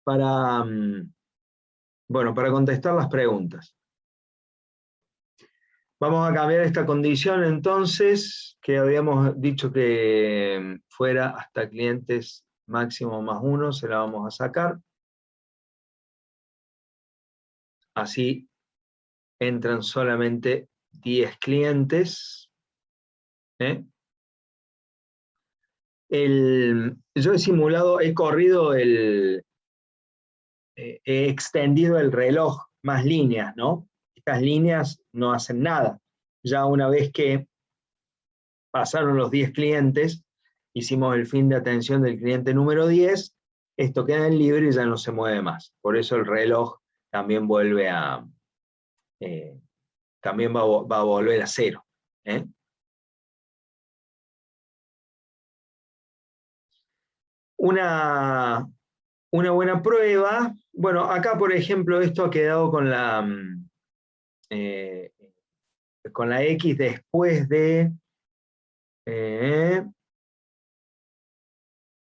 para, bueno, para contestar las preguntas. Vamos a cambiar esta condición entonces, que habíamos dicho que fuera hasta clientes máximo más 1, se la vamos a sacar. Así entran solamente 10 clientes. Yo he simulado, he extendido el reloj más líneas, ¿no? Estas líneas no hacen nada. Ya una vez que pasaron los 10 clientes, hicimos el fin de atención del cliente número 10, esto queda en libre y ya no se mueve más. Por eso el reloj también vuelve a, también va a volver a 0. Una buena prueba, bueno, acá por ejemplo esto ha quedado con la X después de,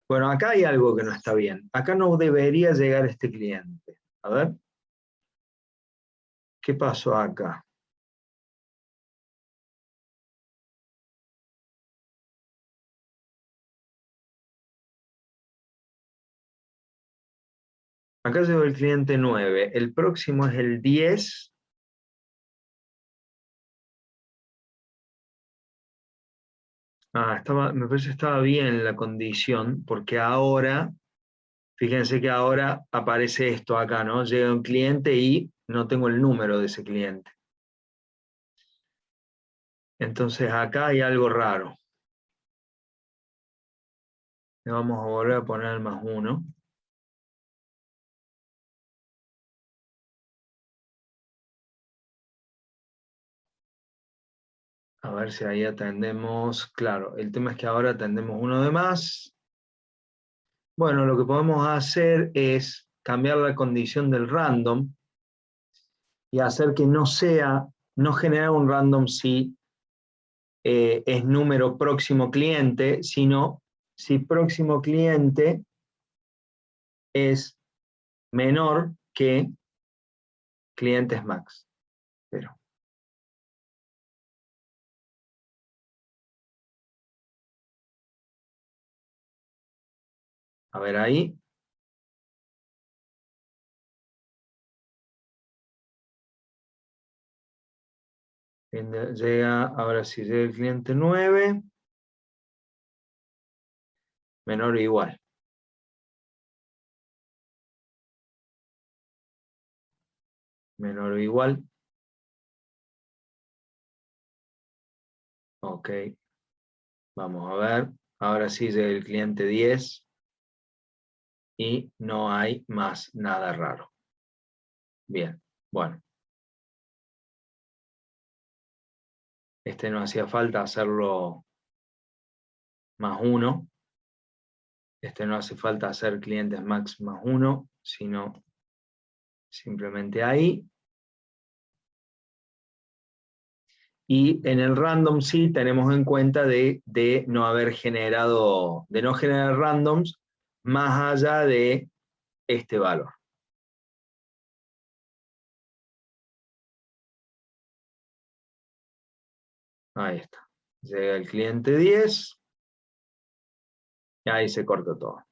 bueno, acá hay algo que no está bien. Acá no debería llegar este cliente. A ver. ¿Qué pasó acá? Acá llegó el cliente 9. El próximo es el 10. Me parece que estaba bien la condición, porque ahora, fíjense que ahora aparece esto acá, ¿no? Llega un cliente y no tengo el número de ese cliente. Entonces acá hay algo raro. Le vamos a volver a poner el más 1. A ver si ahí atendemos. Claro, el tema es que ahora atendemos uno de más. Bueno, lo que podemos hacer es cambiar la condición del random y hacer que no generar un random si es número próximo cliente, sino si próximo cliente es menor que clientes max. Pero a ver ahí. Ahora sí llega el cliente 9. Menor o igual. Menor o igual. Ok. Vamos a ver. Ahora sí llega el cliente 10. Y no hay más nada raro. Bien. Bueno. Este no hacía falta hacerlo más 1. Este no hace falta hacer clientes max más 1, sino simplemente ahí. Y en el random sí tenemos en cuenta de no haber generado, de no generar randoms más allá de este valor. Ahí está. Llega el cliente 10. Y ahí se corta todo.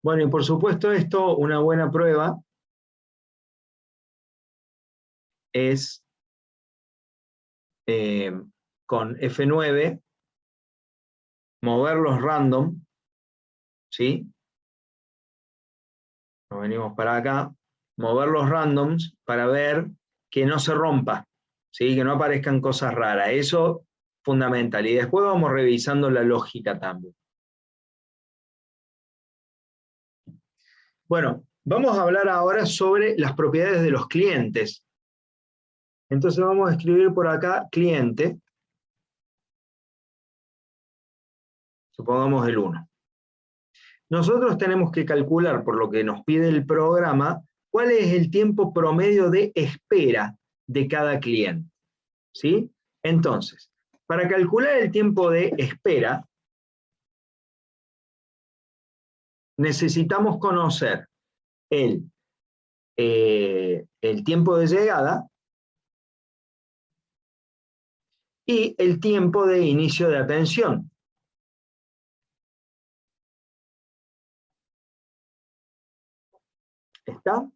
Bueno, y por supuesto esto, una buena prueba es con F9 mover los random, ¿sí? Nos venimos para acá, mover los randoms para ver que no se rompa, ¿sí? Que no aparezcan cosas raras. Eso fundamental. Y después vamos revisando la lógica también. Bueno, vamos a hablar ahora sobre las propiedades de los clientes. Entonces vamos a escribir por acá cliente. Supongamos el 1. Nosotros tenemos que calcular, por lo que nos pide el programa, cuál es el tiempo promedio de espera de cada cliente. ¿Sí? Entonces, para calcular el tiempo de espera, necesitamos conocer el tiempo de llegada y el tiempo de inicio de atención. ¿Está?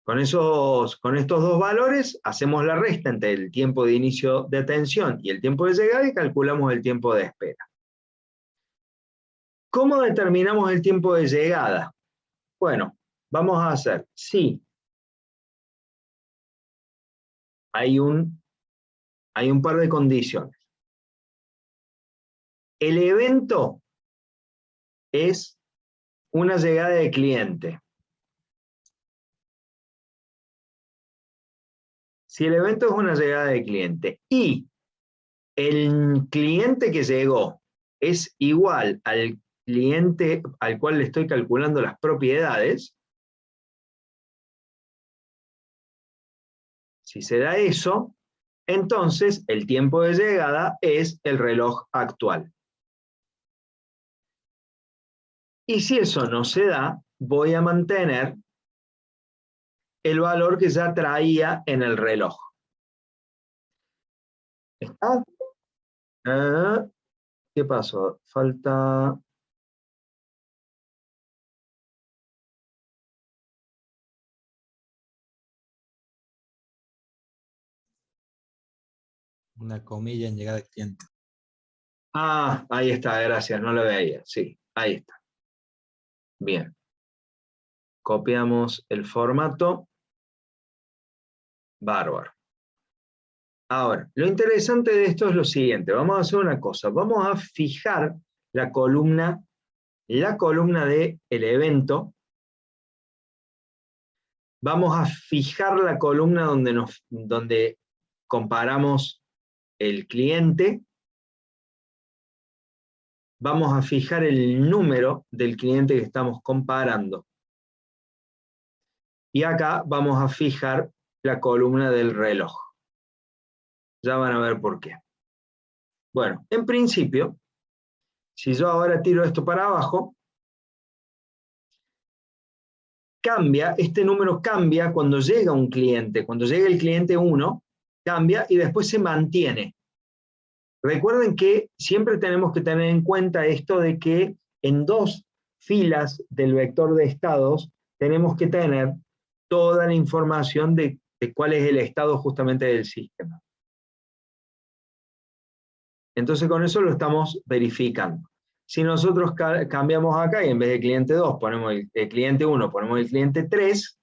Con estos dos valores hacemos la resta entre el tiempo de inicio de atención y el tiempo de llegada y calculamos el tiempo de espera. ¿Cómo determinamos el tiempo de llegada? Bueno, vamos a hacer, si hay un par de condiciones. El evento es una llegada de cliente. Si el evento es una llegada de cliente y el cliente que llegó es igual al cliente al cual le estoy calculando las propiedades, si se da eso, entonces el tiempo de llegada es el reloj actual. Y si eso no se da, voy a mantener el valor que ya traía en el reloj. ¿Está? ¿Qué pasó? Falta... Una comilla en llegada de cliente. Ah, ahí está, gracias, no lo veía. Sí, ahí está. Bien. Copiamos el formato. Bárbaro. Ahora, lo interesante de esto es lo siguiente. Vamos a hacer una cosa. Vamos a fijar la columna de el evento. Vamos a fijar la columna donde comparamos el cliente. Vamos a fijar el número del cliente que estamos comparando. Y acá vamos a fijar la columna del reloj. Ya van a ver por qué. Bueno, en principio, si yo ahora tiro esto para abajo, este número cambia cuando llega un cliente. Cuando llega el cliente 1, cambia y después se mantiene. Recuerden que siempre tenemos que tener en cuenta esto de que en 2 filas del vector de estados tenemos que tener toda la información de cuál es el estado justamente del sistema. Entonces con eso lo estamos verificando. Si nosotros cambiamos acá y en vez de cliente 2 ponemos el cliente 1, ponemos el cliente 3,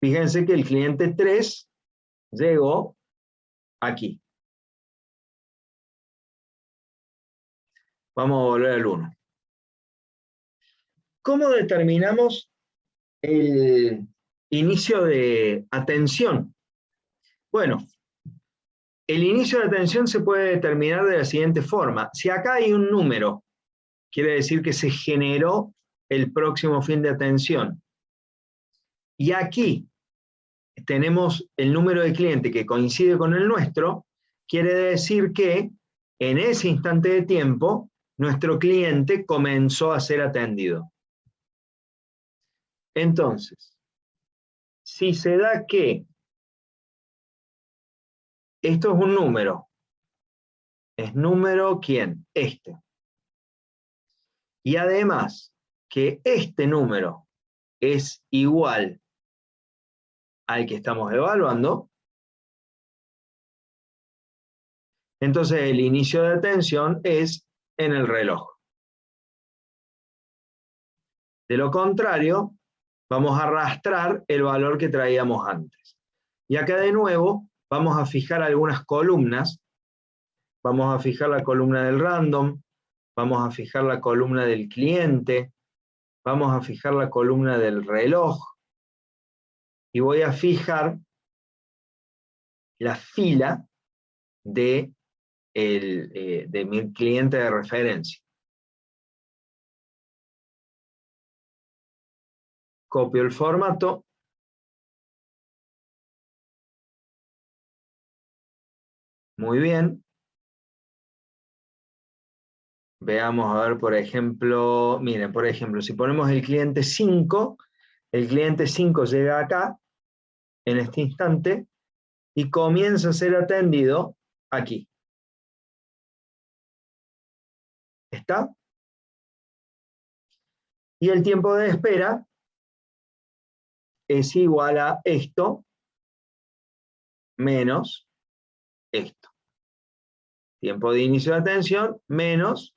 fíjense que el cliente 3 llegó aquí. Vamos a volver al 1. ¿Cómo determinamos el inicio de atención? Bueno, el inicio de atención se puede determinar de la siguiente forma. Si acá hay un número, quiere decir que se generó el próximo fin de atención. Y aquí tenemos el número de cliente que coincide con el nuestro, quiere decir que en ese instante de tiempo, nuestro cliente comenzó a ser atendido. Entonces, si se da que esto es un número, ¿es número quién? Este. Y además que este número es igual al que estamos evaluando, entonces el inicio de atención es en el reloj. De lo contrario, vamos a arrastrar el valor que traíamos antes. Y acá de nuevo vamos a fijar algunas columnas Vamos a fijar la columna del random, vamos a fijar la columna del cliente, vamos a fijar la columna del reloj, y voy a fijar la fila de mi cliente de referencia. Copio el formato. Muy bien. Veamos a ver, por ejemplo, miren, por ejemplo, si ponemos el cliente 5 llega acá, en este instante, y comienza a ser atendido aquí. ¿Está? Y el tiempo de espera es igual a esto menos esto. Tiempo de inicio de atención menos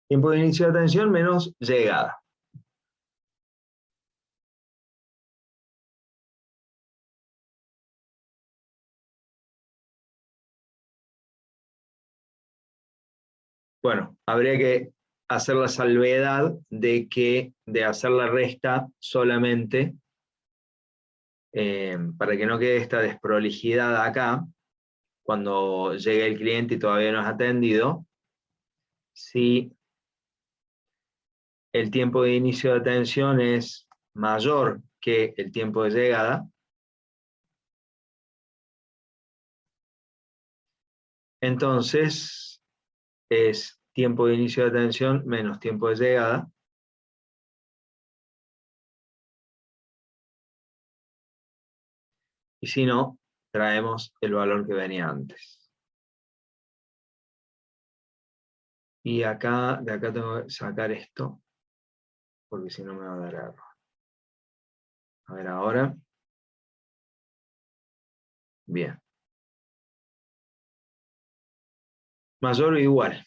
tiempo de inicio de atención menos llegada. Bueno, habría que hacer la salvedad de hacer la resta solamente para que no quede esta desprolijidad acá, cuando llegue el cliente y todavía no es atendido. Si el tiempo de inicio de atención es mayor que el tiempo de llegada, entonces es tiempo de inicio de atención menos tiempo de llegada. Y si no, traemos el valor que venía antes. Y acá, de acá tengo que sacar esto, porque si no me va a dar error. A ver ahora. Bien. Mayor o igual.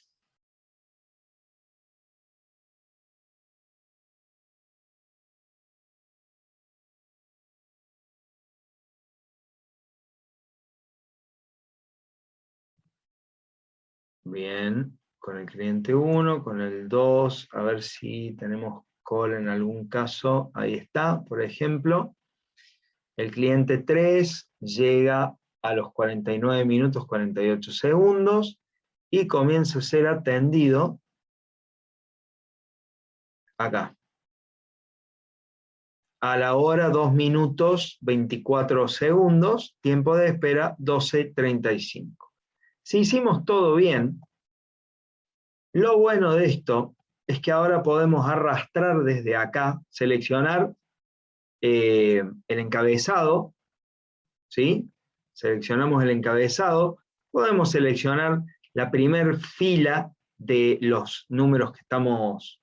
Bien, con el cliente 1, con el 2, a ver si tenemos call en algún caso. Ahí está, por ejemplo. El cliente 3 llega a los 49 minutos 48 segundos y comienza a ser atendido acá. A la hora 2 minutos 24 segundos, tiempo de espera 12:35. Si hicimos todo bien, lo bueno de esto es que ahora podemos arrastrar desde acá, seleccionar el encabezado, ¿sí? Seleccionamos el encabezado, podemos seleccionar la primer fila de los números que estamos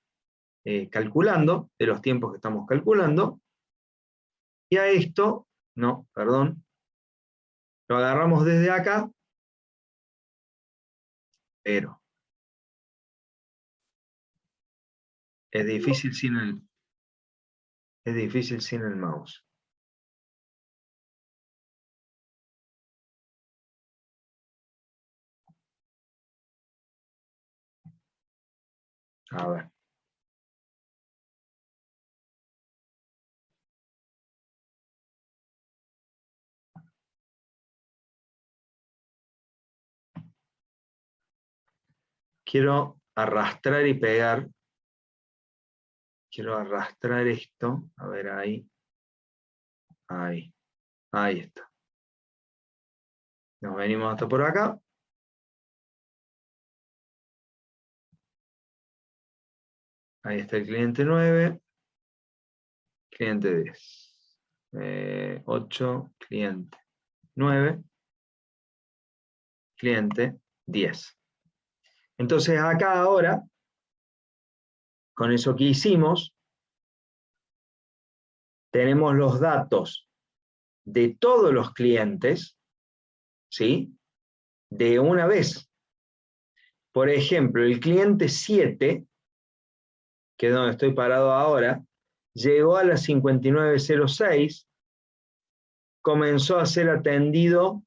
calculando, de los tiempos que estamos calculando, y a esto, no, perdón, lo agarramos desde acá, pero es difícil sin el mouse. A ver. Quiero arrastrar y pegar. Quiero arrastrar esto. A ver, ahí. Ahí. Ahí está. Nos venimos hasta por acá. Ahí está el cliente 9. Cliente 10. 8. Cliente 9. Cliente 10. Entonces acá ahora, con eso que hicimos, tenemos los datos de todos los clientes, ¿sí? De una vez. Por ejemplo, el cliente 7, que es donde estoy parado ahora, llegó a las 59:06, comenzó a ser atendido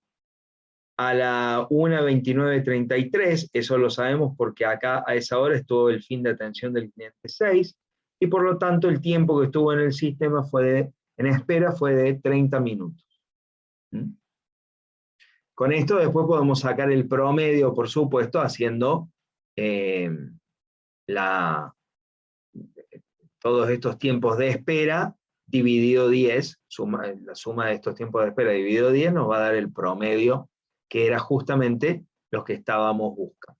a la 1:29:33, eso lo sabemos porque acá a esa hora estuvo el fin de atención del cliente 6, y por lo tanto el tiempo que estuvo en el sistema en espera fue de 30 minutos. ¿Mm? Con esto después podemos sacar el promedio, por supuesto, haciendo todos estos tiempos de espera dividido 10, la suma de estos tiempos de espera dividido 10 nos va a dar el promedio, que era justamente los que estábamos buscando.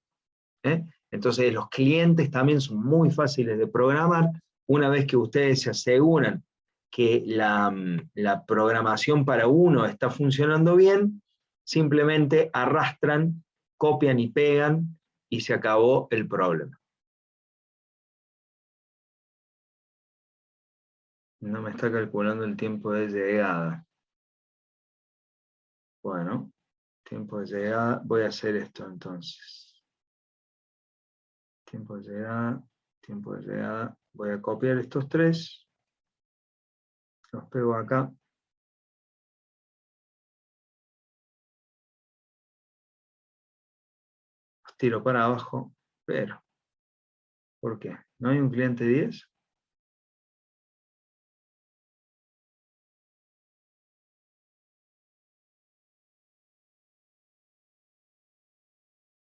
Entonces los clientes también son muy fáciles de programar. Una vez que ustedes se aseguran que la programación para uno está funcionando bien, simplemente arrastran, copian y pegan, y se acabó el problema. No me está calculando el tiempo de llegada. Bueno, tiempo de llegada, voy a hacer esto entonces. Tiempo de llegada, voy a copiar estos tres, los pego acá. Los tiro para abajo, pero, ¿por qué? ¿No hay un cliente 10?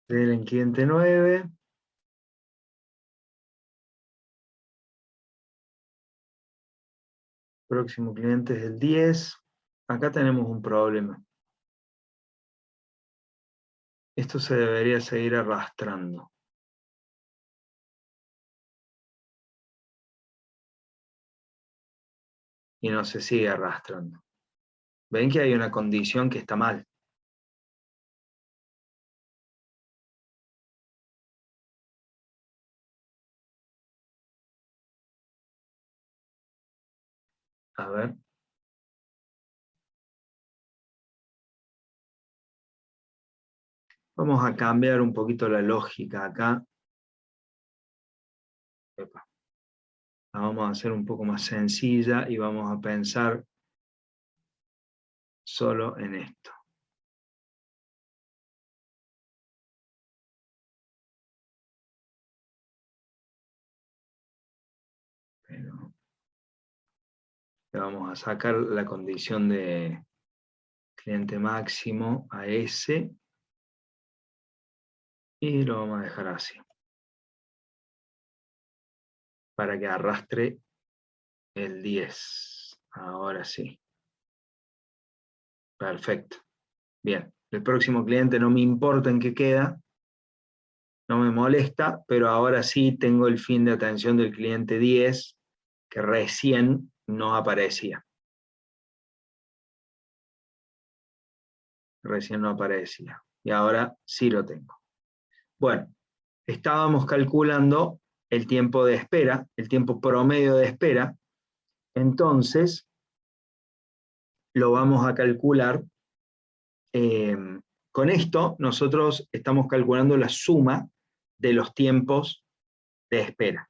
El cliente 9. Próximo cliente es el 10. Acá tenemos un problema. Esto se debería seguir arrastrando. Y no se sigue arrastrando. Ven que hay una condición que está mal. A ver. Vamos a cambiar un poquito la lógica acá. Epa. La vamos a hacer un poco más sencilla y vamos a pensar solo en esto. Pero le vamos a sacar la condición de cliente máximo a S y lo vamos a dejar así, para que arrastre el 10. Ahora sí. Perfecto. Bien. El próximo cliente no me importa en qué queda, no me molesta, pero ahora sí tengo el fin de atención del cliente 10, que recién no aparecía. Recién no aparecía. Y ahora sí lo tengo. Bueno, estábamos calculando el tiempo de espera, el tiempo promedio de espera. Entonces, lo vamos a calcular. Con esto, nosotros estamos calculando la suma de los tiempos de espera.